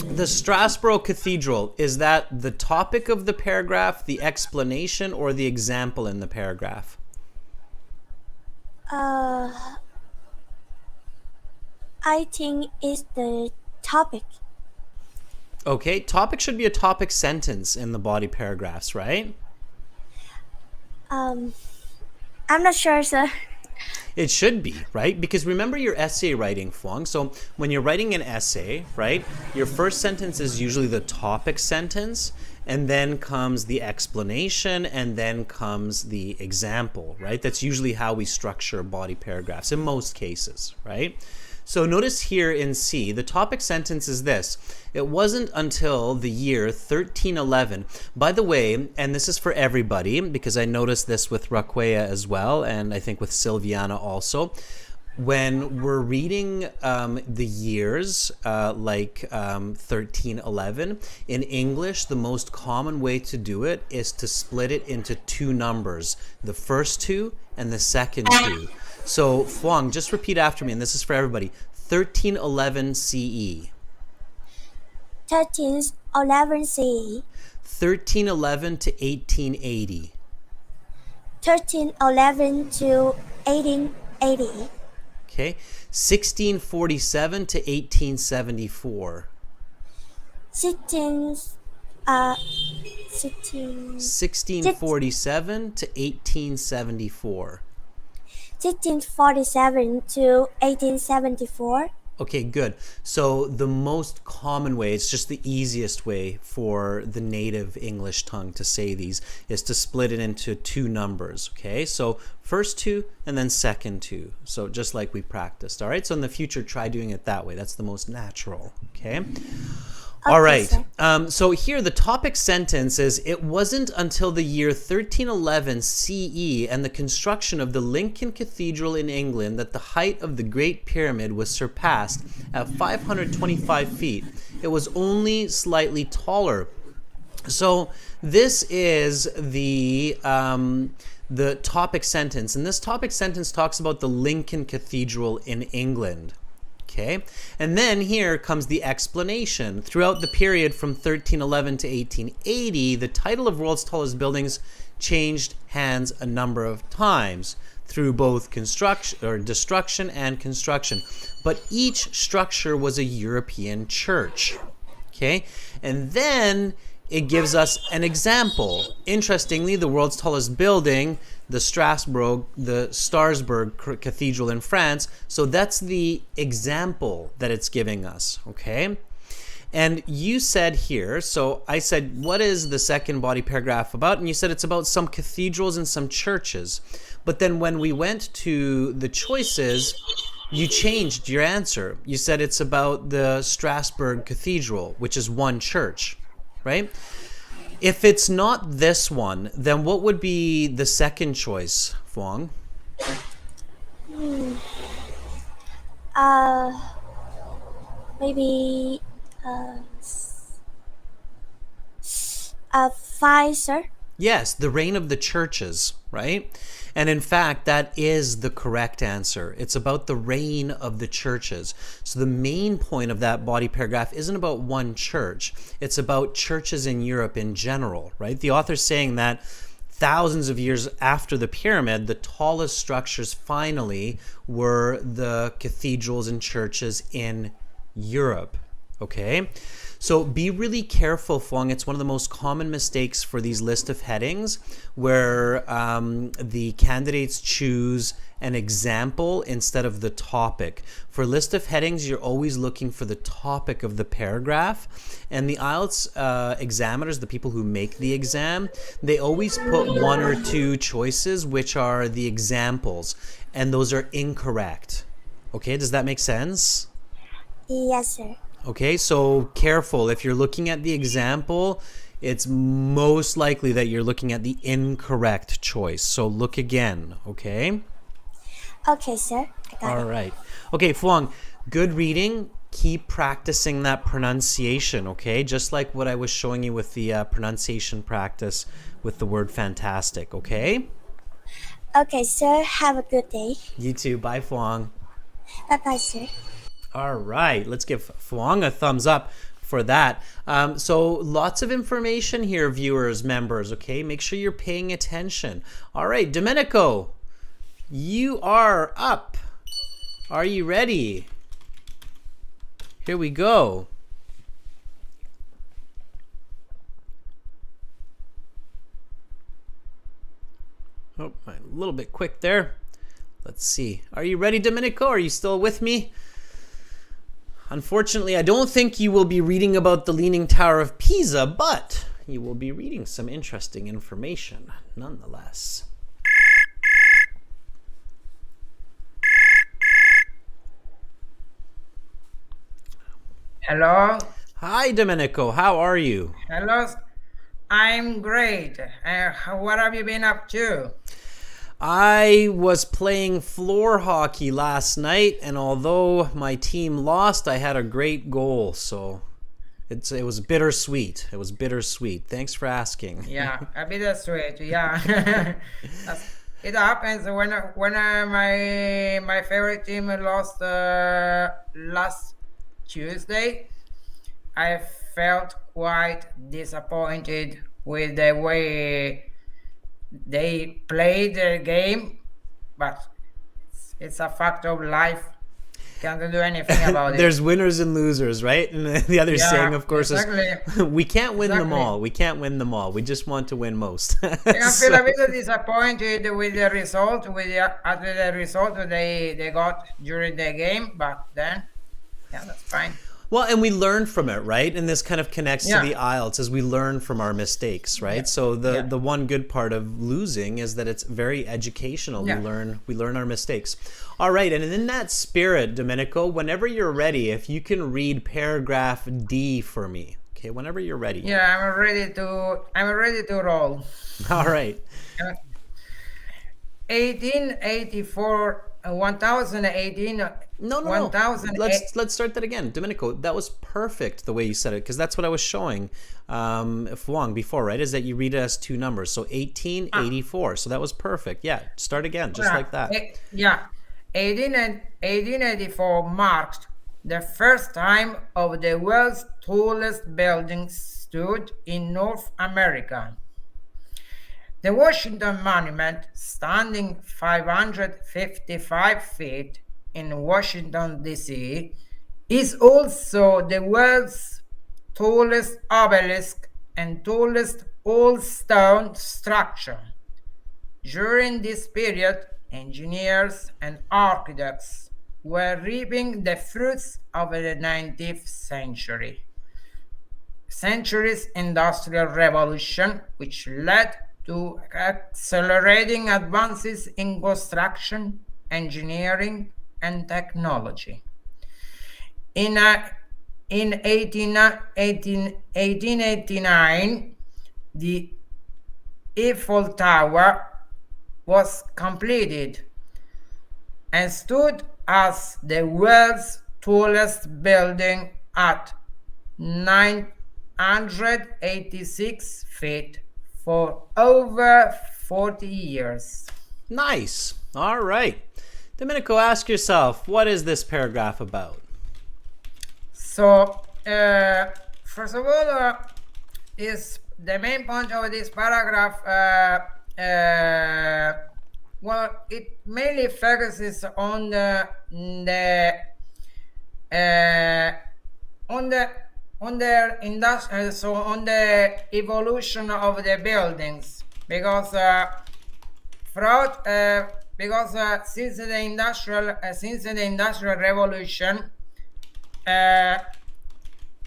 the Strasbourg Cathedral, is that the topic of the paragraph, the explanation, or the example in the paragraph? Uh, I think it's the topic. Okay, topic should be a topic sentence in the body paragraphs, right? Um, I'm not sure, sir. It should be, right? Because remember your essay writing, Fong. So when you're writing an essay, right, your first sentence is usually the topic sentence, and then comes the explanation, and then comes the example, right? That's usually how we structure body paragraphs in most cases, right? So notice here in C, the topic sentence is this. It wasn't until the year 1311. By the way, and this is for everybody, because I noticed this with Raquea as well, and I think with Silviana also. When we're reading the years, 1311, in English, the most common way to do it is to split it into two numbers, the first two and the second two. So, Fong, just repeat after me, and this is for everybody. 1311 CE. 1311 CE. 1311 to 1880. 1311 to 1880. Okay. 1647 to 1874. 16, 1647 to 1874. 1647 to 1874. Okay, good. So the most common way, it's just the easiest way for the native English tongue to say these, is to split it into two numbers, okay? So first two and then second two. So just like we practiced, all right? So in the future, try doing it that way. That's the most natural, okay? All right. So here the topic sentence is, it wasn't until the year 1311 CE and the construction of the Lincoln Cathedral in England that the height of the Great Pyramid was surpassed at 525 feet. It was only slightly taller. So this is the topic sentence. And this topic sentence talks about the Lincoln Cathedral in England. Okay, and then here comes the explanation. Throughout the period from 1311 to 1880, the title of world's tallest buildings changed hands a number of times through both construction or destruction and construction. But each structure was a European church. Okay, and then it gives us an example. Interestingly, the world's tallest building, the Strasbourg Cathedral in France. So that's the example that it's giving us, okay? And you said here, so I said, what is the second body paragraph about? And you said it's about some cathedrals and some churches. But then when we went to the choices, you changed your answer. You said it's about the Strasbourg Cathedral, which is one church, right? If it's not this one, then what would be the second choice, Fong? Maybe Pfizer. Yes, the reign of the churches, right? And in fact, that is the correct answer. It's about the reign of the churches. So the main point of that body paragraph isn't about one church. It's about churches in Europe in general, right? The author's saying that thousands of years after the pyramid, the tallest structures finally were the cathedrals and churches in Europe. Okay? So be really careful, Fuang. It's one of the most common mistakes for these list of headings where the candidates choose an example instead of the topic. For list of headings, you're always looking for the topic of the paragraph. And the IELTS examiners, the people who make the exam, they always put one or two choices which are the examples. And those are incorrect. Okay, does that make sense? Yes, sir. Okay, so careful. If you're looking at the example, it's most likely that you're looking at the incorrect choice. So look again, okay? Okay, sir. I got All it. right. Okay, Fuang, good reading. Keep practicing that pronunciation, okay? Just like what I was showing you with the pronunciation practice with the word fantastic, okay? Okay, sir. Have a good day. You too. Bye, Fuang. Bye-bye, sir. All right, let's give Fuang a thumbs up for that. So lots of information here, viewers, members, okay? Make sure you're paying attention. All right, Domenico, you are up. Are you ready? Here we go. Oh, a little bit quick there. Let's see. Are you ready, Domenico? Are you still with me? Unfortunately, I don't think you will be reading about the Leaning Tower of Pisa, but you will be reading some interesting information nonetheless. Hello. Hi, Domenico. How are you? Hello. I'm great. What have you been up to? I was playing floor hockey last night, and although my team lost, I had a great goal, so it was bittersweet. It was bittersweet. Thanks for asking. Yeah, a bit sweet. Yeah, it happens when my favorite team lost last Tuesday. I felt quite disappointed with the way they played the game, but it's a fact of life. Can't do anything about it. There's winners and losers, right? And the other saying, of course, exactly. is we can't win them Exactly. all. We can't win them all. We just want to win most. I can feel a bit disappointed with the result, after the result they got during the game, but then, yeah, that's fine. Well, and we learn from it, right? And this kind of connects Yeah. to the IELTS as we learn from our mistakes, right? Yeah. So Yeah. the one good part of losing is that it's very educational. Yeah. We learn our mistakes. All right, and in that spirit, Domenico, whenever you're ready, if you can read paragraph D for me. Okay, whenever you're ready. Yeah, I'm ready to roll. All right. 1884, 1018. No. 1008. Let's start that again. Domenico, that was perfect the way you said it, because that's what I was showing Fuang before, right? Is that you read it as two numbers. So 1884. So that was perfect. Yeah, start again, just like that. 1884 marked the first time of the world's tallest building stood in North America. The Washington Monument, standing 555 feet in Washington, D.C., is also the world's tallest obelisk and tallest all-stone structure. During this period, engineers and architects were reaping the fruits of the 19th century's industrial revolution, which led to accelerating advances in construction, engineering, and technology. In 1889, the Eiffel Tower was completed and stood as the world's tallest building at 986 feet for over 40 years. Nice. All right. Domenico, ask yourself, what is this paragraph about? So, first of all, is the main point of this paragraph. Well, it mainly focuses on the industrial, so on the evolution of the buildings, because throughout since the industrial revolution,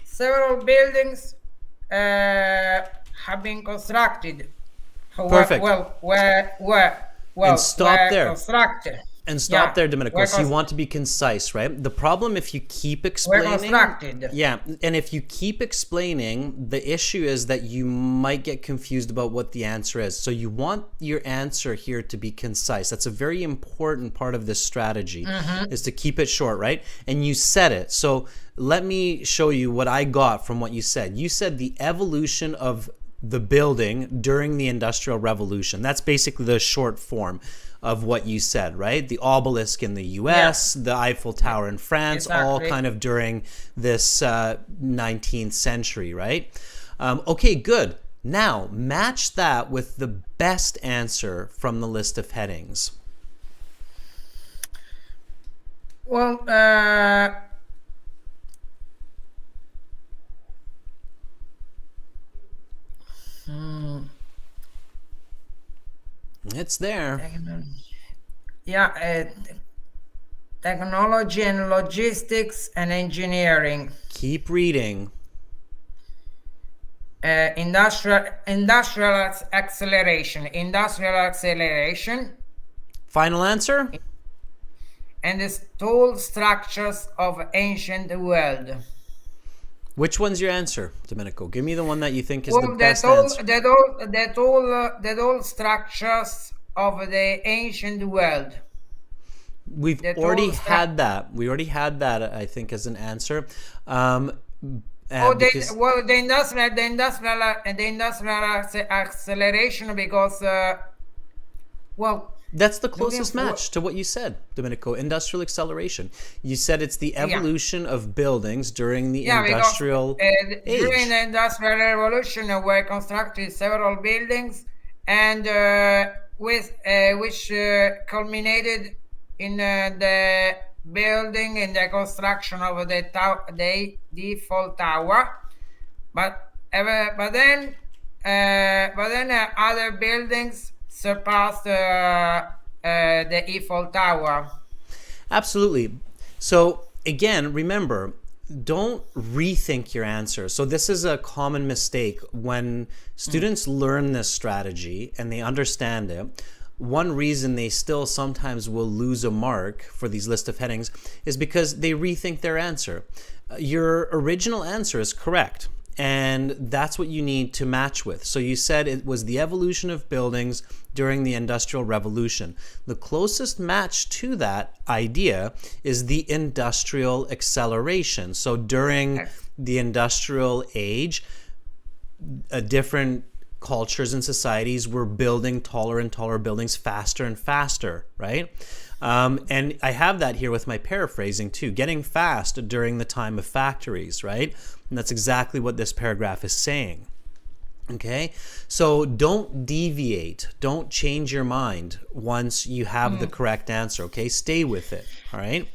several buildings have been constructed. Perfect. Well, And stop were there. constructed. And stop Yeah, there, Domenico. were So you cons- want to be concise, right? The problem if you keep were explaining... constructed. Yeah, and if you keep explaining, the issue is that you might get confused about what the answer is. So you want your answer here to be concise. That's a very important part of this strategy, is to keep it short, right? And you said it. So let me show you what I got from what you said. You said the evolution of the building during the Industrial Revolution. That's basically the short form of what you said, right? The obelisk in the US, the Eiffel Tower in France, all Exactly. kind of during this 19th century, right? Okay, good. Now, match that with the best answer from the list of headings. Well, It's there. yeah, technology and logistics and engineering, Keep reading. industrial acceleration, Final answer? and the tall structures of ancient world. Which one's your answer, Domenico? Give me the one that you think is the Well, best answer. the tall structures of the ancient world. We've the already total had that. We already had that, I think, as an answer. The industrial acceleration, because that's the closest looking for- match to what you said, Domenico. Industrial acceleration. You said it's the evolution of buildings during the industrial because, age. during the industrial revolution were constructed several buildings, and which culminated in the building and the construction of the Eiffel Tower, but then other buildings surpassed the Eiffel Tower. Absolutely. So again, remember, don't rethink your answer. So this is a common mistake when students learn this strategy and they understand it. One reason they still sometimes will lose a mark for these list of headings is because they rethink their answer. Your original answer is correct, and that's what you need to match with. So you said it was the evolution of buildings during the Industrial Revolution. The closest match to that idea is the industrial acceleration. So during the industrial age, different cultures and societies were building taller and taller buildings faster and faster, right? And I have that here with my paraphrasing too, getting fast during the time of factories, right? And that's exactly what this paragraph is saying. Okay, so don't deviate, don't change your mind once you have the correct answer. Okay, stay with it. All right,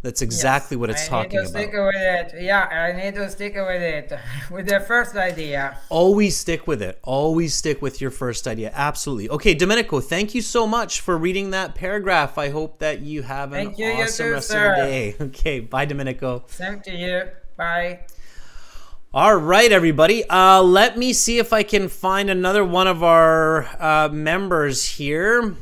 that's exactly what it's talking I need to about. stick with it. Yeah, I need to stick with it. With the first idea. Always stick with it. Always stick with your first idea. Absolutely. Okay, Domenico, thank you so much for reading that paragraph. I hope that you have an awesome rest of the day. Okay, bye, Domenico. Same to you. Bye. All right, everybody. Let me see if I can find another one of our members here.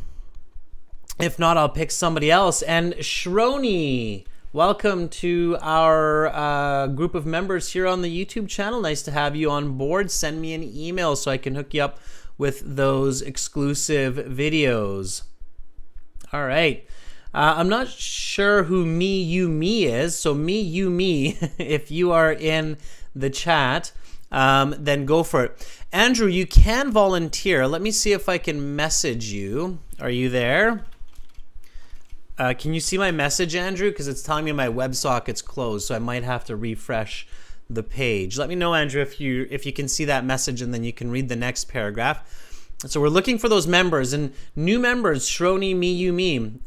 If not, I'll pick somebody else. And Shroni, welcome to our group of members here on the YouTube channel. Nice to have you on board. Send me an email so I can hook you up with those exclusive videos. All right. I'm not sure who me, you, me is. So me, you, me, if you are in the chat, then go for it. Andrew, you can volunteer. Let me see if I can message you. are you there? Can you see my message, Andrew? Because it's telling me my WebSocket's closed, so I might have to refresh the page. Let me know, Andrew, if you can see that message, and then you can read the next paragraph. So we're looking for those members and new members, Shroni, me, you, me.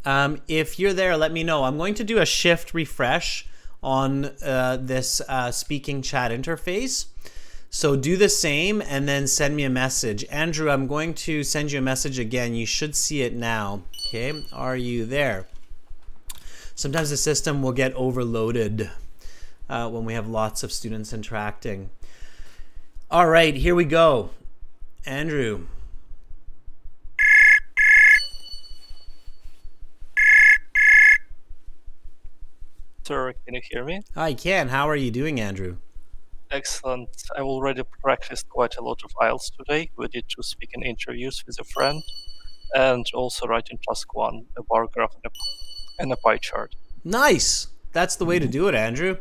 If you're there, let me know. I'm going to do a shift refresh on this speaking chat interface. So do the same and then send me a message. Andrew, I'm going to send you a message again. You should see it now. Okay, are you there? Sometimes the system will get overloaded when we have lots of students interacting. All right, here we go. Andrew. Sir, can you hear me? I can. How are you doing, Andrew? Excellent. I already practiced quite a lot of IELTS today. We did 2 speaking interviews with a friend and also writing task 1, a bar graph and a pie chart. Nice. That's the way to do it, Andrew.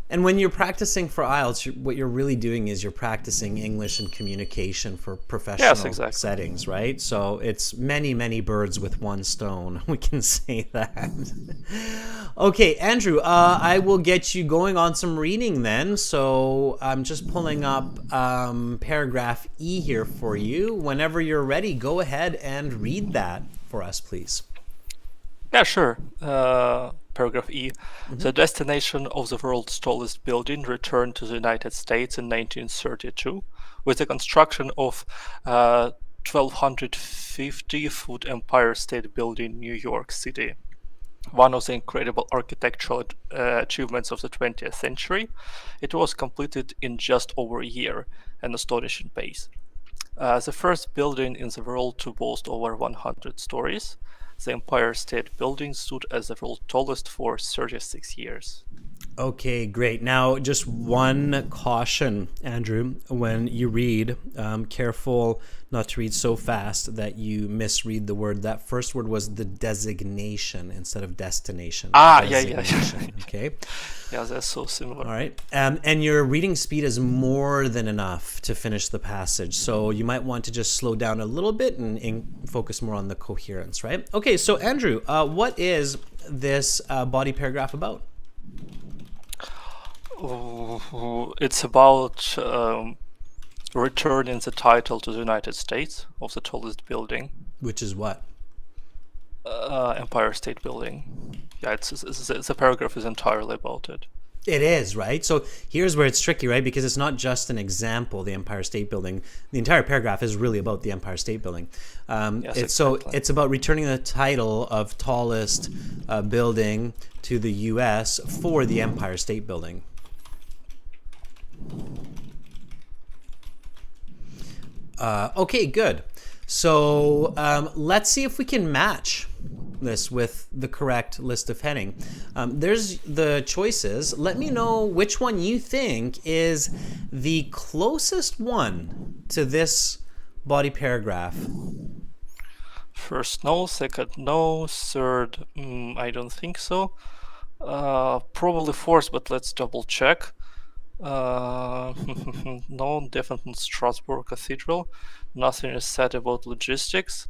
And when you're practicing for IELTS, what you're really doing is you're practicing English and communication for professional settings, right? So it's many, many birds with one stone. We can say that. Okay, Andrew, I will get you going on some reading then. So I'm just pulling up paragraph E here for you. Whenever you're ready, go ahead and read that for us, please. Yeah, sure. Paragraph E. The destination of the world's tallest building returned to the United States in 1932 with the construction of 1,250-foot Empire State Building in New York City. One of the incredible architectural achievements of the 20th century, it was completed in just over a year, an astonishing pace. The first building in the world to boast over 100 stories, the Empire State Building stood as the world's tallest for 36 years. Okay, great. Now, just one caution, Andrew, when you read, careful not to read so fast that you misread the word. That first word was the designation instead of destination. Yeah. Okay. Yeah, they're so similar. All right. And your reading speed is more than enough to finish the passage. So you might want to just slow down a little bit and focus more on the coherence, right? Okay, so Andrew, what is this body paragraph about? It's about returning the title to the United States of the tallest building. Which is what? Empire State Building. Yeah, the paragraph is entirely about it. It is, right? So here's where it's tricky, right? Because it's not just an example, the Empire State Building. The entire paragraph is really about the Empire State Building. Yes, exactly. So it's about returning the title of tallest building to the U.S. for the Empire State Building. Okay, good. So let's see if we can match this with the correct list of heading. There's the choices. Let me know which one you think is the closest one to this body paragraph. First, no. Second, no. Third, I don't think so. Probably fourth, but let's double check. No, definitely Strasbourg Cathedral. Nothing is said about logistics.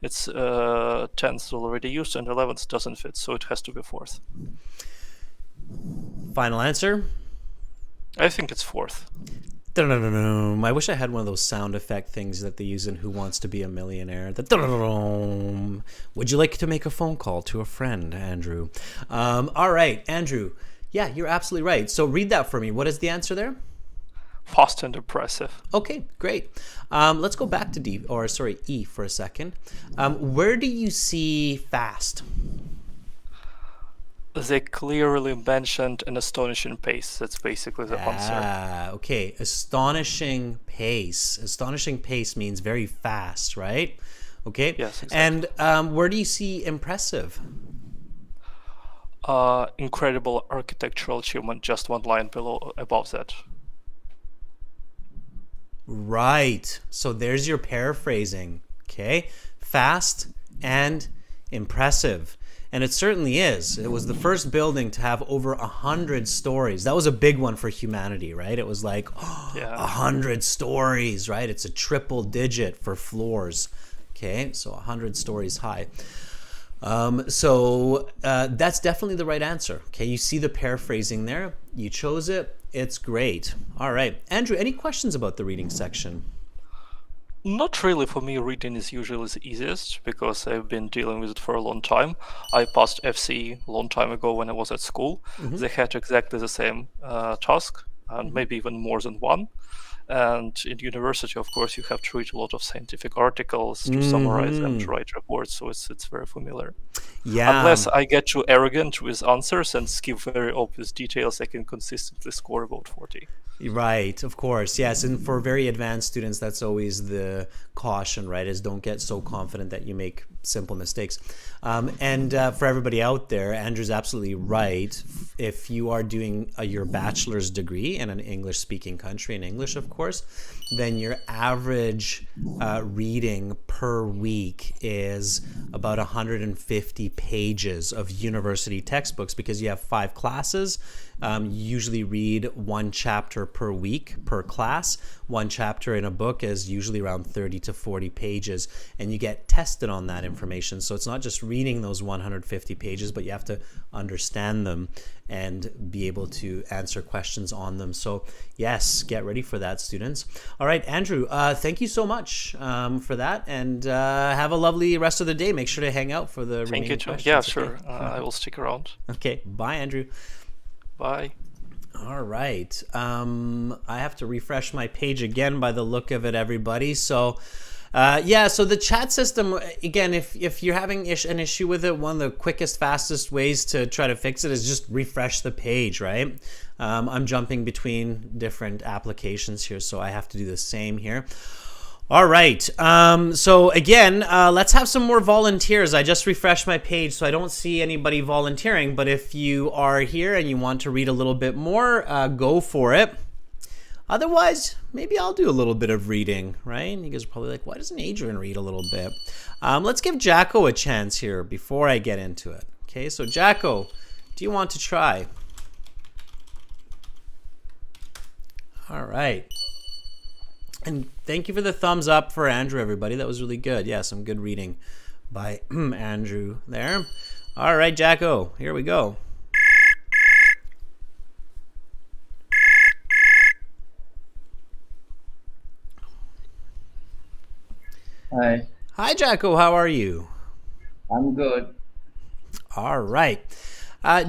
It's 10th already used and 11th doesn't fit, so it has to be fourth. Final answer? I think it's fourth. I wish I had one of those sound effect things that they use in Who Wants to Be a Millionaire. Would you like to make a phone call to a friend, Andrew? All right, Andrew. Yeah, you're absolutely right. So read that for me. What is the answer there? Fast and impressive. Okay, great. Let's go back to E for a second. Where do you see fast? They clearly mentioned an astonishing pace. That's basically the answer. Okay. Astonishing pace. Astonishing pace means very fast, right? Okay. Yes, exactly. And where do you see impressive? Incredible architectural achievement, just one line above that. Right. So there's your paraphrasing. Okay. Fast and impressive. And it certainly is. It was the first building to have over 100 stories. That was a big one for humanity, right? It was like 100 stories, right? It's a triple digit for floors. Okay, so 100 stories high. So that's definitely the right answer. Okay, you see the paraphrasing there. You chose it. It's great. All right. Andrew, any questions about the reading section? Not really. For me, reading is usually the easiest because I've been dealing with it for a long time. I passed FCE a long time ago when I was at school. They had exactly the same task, and maybe even more than one. And in university, of course, you have to read a lot of scientific articles to summarize them, to write reports. So it's very familiar. Yeah. Unless I get too arrogant with answers and skip very obvious details, I can consistently score about 40. Right, of course. Yes, and for very advanced students, that's always the caution, right? Is don't get so confident that you make simple mistakes. And for everybody out there, Andrew's absolutely right. If you are doing your bachelor's degree in an English-speaking country, in English, of course, then your average reading per week is about 150 pages of university textbooks because you have 5 classes. You usually read 1 chapter per week per class. 1 chapter in a book is usually around 30 to 40 pages, and you get tested on that information. So it's not just reading those 150 pages, but you have to understand them and be able to answer questions on them. So yes, get ready for that, students. All right, Andrew, thank you so much for that, and have a lovely rest of the day. Make sure to hang out for the Thank you, remaining too. questions. Yeah, Okay? sure. I will stick around. Okay, bye, Andrew. Bye. All right. I have to refresh my page again by the look of it, everybody. So, yeah, so the chat system, again, if you're having an issue with it, one of the quickest, fastest ways to try to fix it is just refresh the page, right? I'm jumping between different applications here, so I have to do the same here. All right. So again, let's have some more volunteers. I just refreshed my page, so I don't see anybody volunteering. But if you are here and you want to read a little bit more, go for it. Otherwise, maybe I'll do a little bit of reading, right? You guys are probably like, why doesn't Adrian read a little bit? Let's give Jacko a chance here before I get into it. Okay, so Jacko, do you want to try? All right. And thank you for the thumbs up for Andrew, everybody. That was really good. Yeah, some good reading by Andrew there. All right, Jacko, here we go. Hi, Hi, Jacko. How are you? I'm good. All right.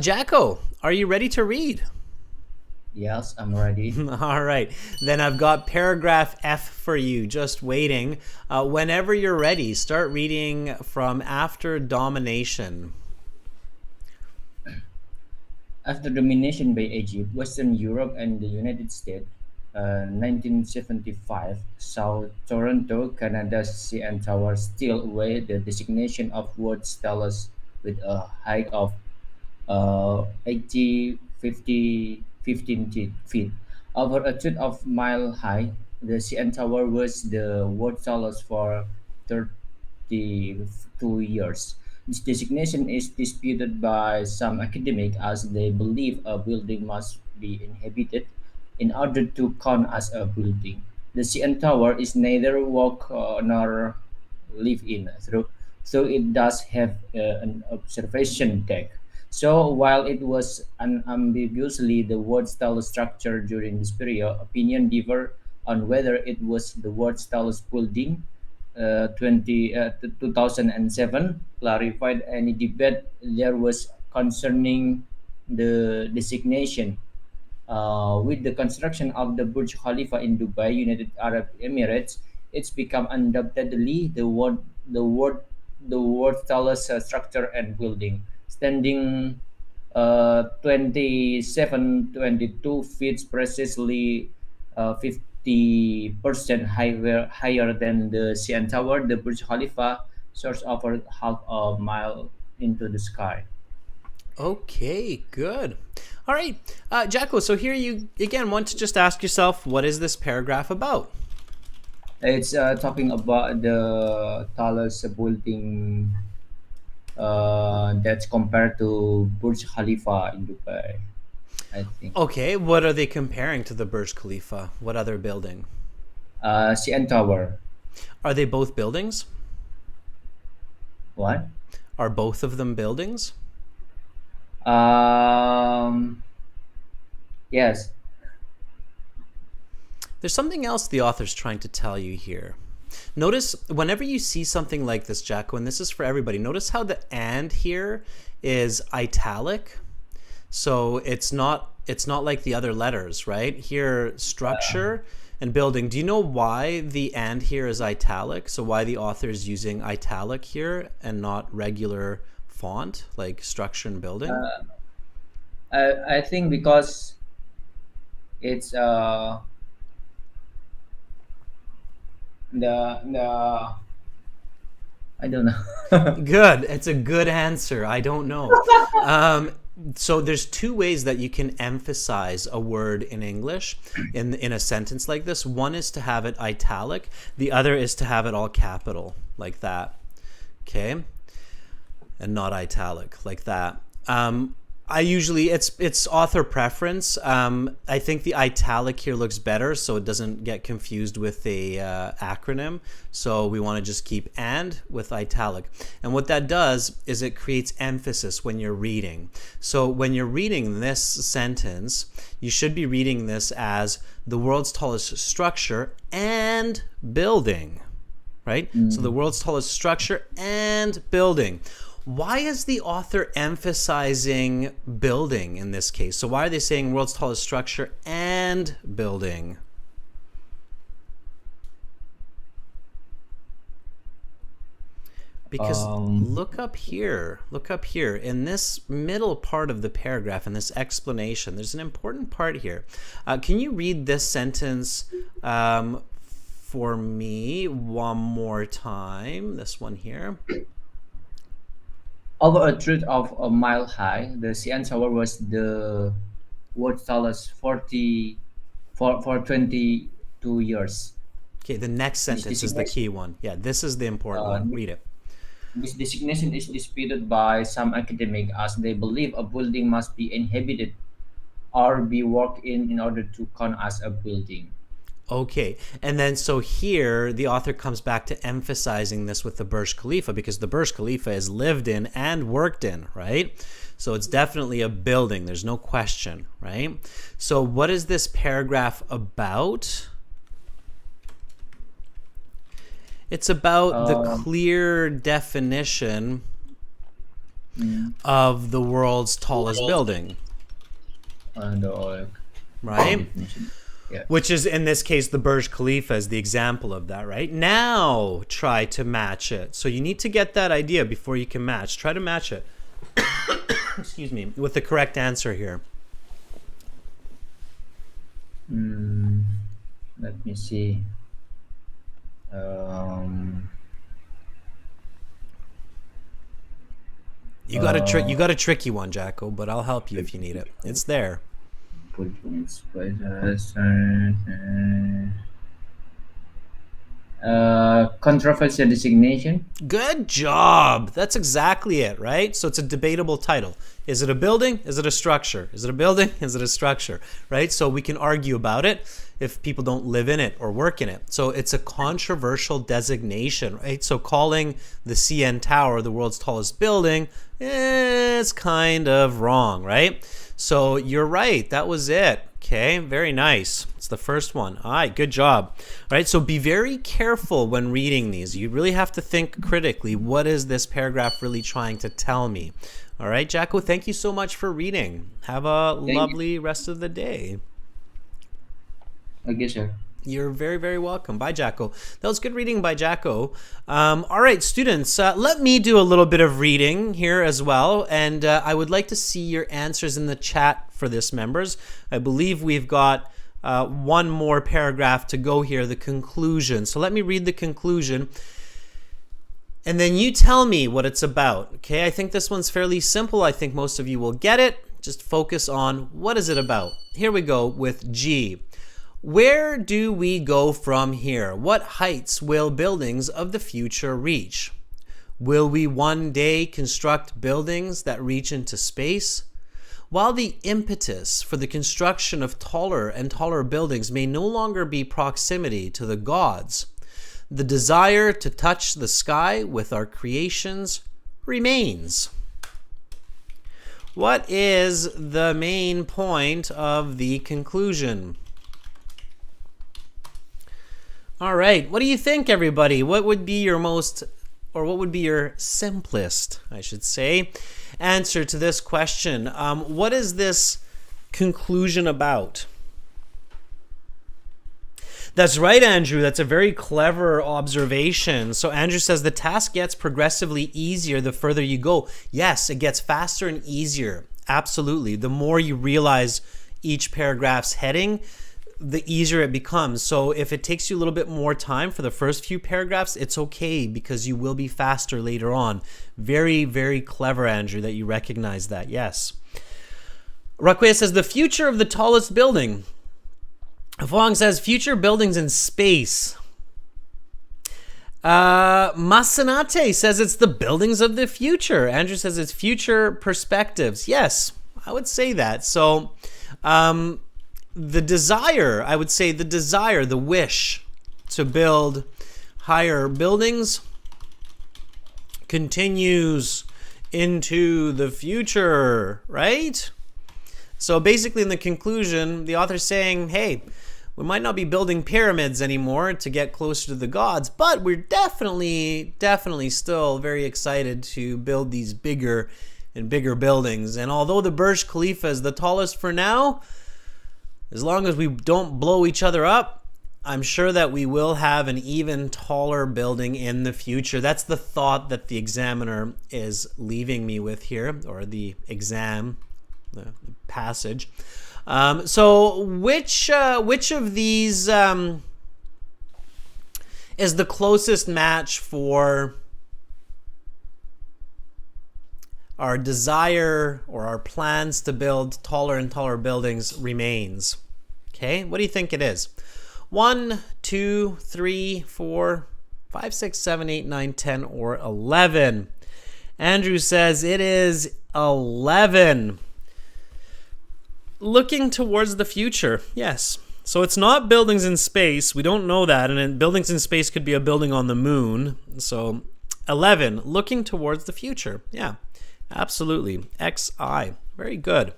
Jacko, are you ready to read? Yes, I'm ready. All right. Then I've got paragraph F for you, just waiting. Whenever you're ready, start reading from after domination. After domination by Egypt, Western Europe, and the United States, 1975 saw Toronto, Canada's CN Tower still away the designation of World Tallest with a height of 80, 50, 15 feet. Over a third of mile high, the CN Tower was the world tallest for 32 years. This designation is disputed by some academics as they believe a building must be inhabited in order to count as a building. The CN Tower is neither walk nor live in through, so it does have an observation deck. So while it was unambiguously the world's tallest structure during this period, opinion differ on whether it was the world's tallest building. 2007 clarified any debate there was concerning the designation. With the construction of the Burj Khalifa in Dubai, United Arab Emirates, it's become undoubtedly the world's tallest structure and building, standing 2722 feet, precisely 50% higher than the CN Tower. The Burj Khalifa soars over half a mile into the sky. Okay, good. All right, Jacko, so here you again want to just ask yourself, what is this paragraph about? It's talking about the tallest building that's compared to Burj Khalifa in Dubai, I think. Okay, what are they comparing to the Burj Khalifa? What other building? CN Tower. Are they both buildings? What? Are both of them buildings? Um, yes. There's something else the author's trying to tell you here. Notice whenever you see something like this, Jacko, and this is for everybody, notice how the "and" here is italic. So it's not like the other letters, right? Here, structure and building. Do you know why the "and" here is italic? So why the author is using italic here and not regular font like structure and building? I think because it's the I don't know. Good. It's a good answer. I don't know. So there's two ways that you can emphasize a word in English in a sentence like this. One is to have it italic. The other is to have it all capital like that. Okay? And not italic like that. I usually, it's author preference. I think the italic here looks better so it doesn't get confused with the acronym. So we want to just keep "and" with italic. And what that does is it creates emphasis when you're reading. So when you're reading this sentence, you should be reading this as the world's tallest structure and building, right? So the world's tallest structure and building. Why is the author emphasizing building in this case? So why are they saying world's tallest structure and building? Because look up here in this middle part of the paragraph, in this explanation, there's an important part here. Can you read this sentence for me one more time? This one here. Over a truth of a mile high, the CN Tower was the world's tallest for 22 years. Okay, the next sentence is the key one. Yeah, this is the important one. Read it. This designation is disputed by some academics as they believe a building must be inhabited or be worked in order to count as a building. Okay, and then so here the author comes back to emphasizing this with the Burj Khalifa, because the Burj Khalifa is lived in and worked in, right? So it's definitely a building, there's no question, right? So what is this paragraph about? It's about the clear definition of the world's tallest building, right? Yeah. Which is, in this case, the Burj Khalifa is the example of that, right? Now try to match it. So you need to get that idea before you can match. Try to match it, excuse me, with the correct answer here. Let me see. You got a tricky one, Jacko, but I'll help you if you need it. It's there. Controversial designation. Good job. That's exactly it, right? So it's a debatable title. Is it a building? Is it a structure? Is it a building? Is it a structure? Right? So we can argue about it if people don't live in it or work in it. So it's a controversial designation, right? So calling the CN Tower the world's tallest building is kind of wrong, right? So you're right. That was it. Okay, very nice. It's the first one. All right, good job. All right, so be very careful when reading these. You really have to think critically. What is this paragraph really trying to tell me? All right, Jacko, thank you so much for reading. Have a lovely rest of the day. Okay, sir. You're very, very welcome. Bye, Jacko. That was good reading by Jacko. All right, students, let me do a little bit of reading here as well. And I would like to see your answers in the chat for this, members. I believe we've got one more paragraph to go here, the conclusion. So let me read the conclusion. And then you tell me what it's about. Okay, I think this one's fairly simple. I think most of you will get it. Just focus on what is it about. Here we go with G. Where do we go from here? What heights will buildings of the future reach? Will we one day construct buildings that reach into space? While the impetus for the construction of taller and taller buildings may no longer be proximity to the gods, the desire to touch the sky with our creations remains. What is the main point of the conclusion? All right, what do you think, everybody? What would be your what would be your simplest, I should say, answer to this question? What is this conclusion about? That's right, Andrew. That's a very clever observation. So Andrew says the task gets progressively easier the further you go. Yes, it gets faster and easier. Absolutely. The more you realize each paragraph's heading, the easier it becomes. So if it takes you a little bit more time for the first few paragraphs, it's okay because you will be faster later on. Very, very clever, Andrew, that you recognize that. Yes. Raquel says the future of the tallest building. Fong says future buildings in space. Masanate says it's the buildings of the future. Andrew says it's future perspectives. Yes, I would say that. So the desire, I would say the wish to build higher buildings continues into the future, right? So basically in the conclusion, the author's saying, hey, we might not be building pyramids anymore to get closer to the gods, but we're definitely still very excited to build these bigger and bigger buildings. And although the Burj Khalifa is the tallest for now, as long as we don't blow each other up, I'm sure that we will have an even taller building in the future. That's the thought that the examiner is leaving me with here, or the exam, the passage. So which of these is the closest match for our desire or our plans to build taller and taller buildings remains? Okay, what do you think it is? 1, 2, 3, 4, 5, 6, 7, 8, 9, 10, or 11? Andrew says it is 11. Looking towards the future, yes. So it's not buildings in space. We don't know that. And then buildings in space could be a building on the moon. So 11, looking towards the future. Yeah, absolutely. XI. Very good.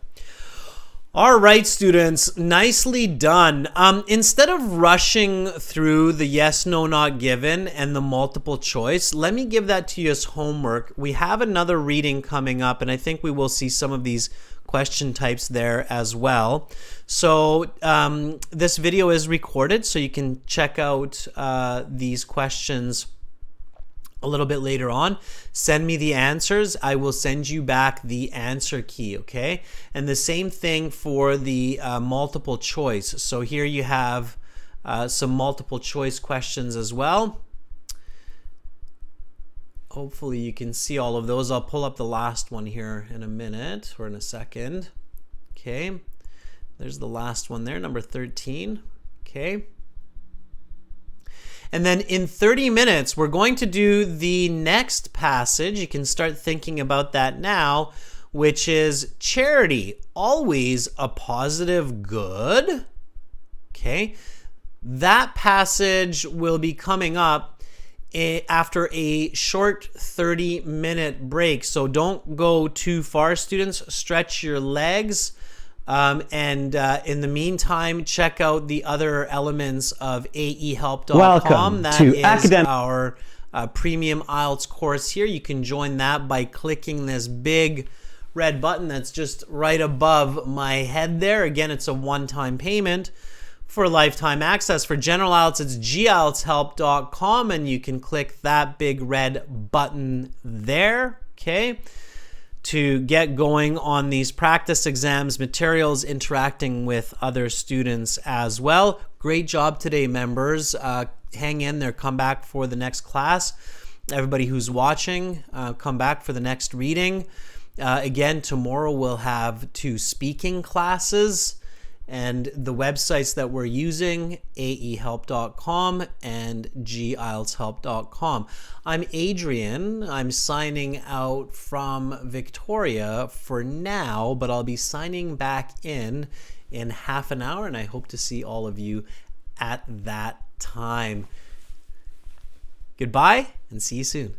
All right, students, nicely done. Instead of rushing through the yes, no, not given and the multiple choice, let me give that to you as homework. We have another reading coming up, and I think we will see some of these question types there as well. So this video is recorded, so you can check out these questions a little bit later on. Send me the answers. I will send you back the answer key, okay? And the same thing for the multiple choice. So here you have some multiple choice questions as well. Hopefully you can see all of those. I'll pull up the last one here in a minute or in a second. Okay, there's the last one there, number 13. Okay. And then in 30 minutes, we're going to do the next passage. You can start thinking about that now, which is charity, always a positive good. Okay. That passage will be coming up after a short 30-minute break. So don't go too far, students. Stretch your legs. And in the meantime, check out the other elements of aehelp.com. Welcome That to is academic our premium IELTS course here. You can join that by clicking this big red button that's just right above my head there. Again, it's a one-time payment. For lifetime access, for general IELTS, it's gieltshelp.com, and you can click that big red button there, okay, to get going on these practice exams, materials, interacting with other students as well. Great job today, members. Hang in there. Come back for the next class. Everybody who's watching, come back for the next reading. Again, tomorrow we'll have 2 speaking classes. And the websites that we're using, aehelp.com and gieltshelp.com. I'm Adrian. I'm signing out from Victoria for now, but I'll be signing back in half an hour, and I hope to see all of you at that time. Goodbye, and see you soon.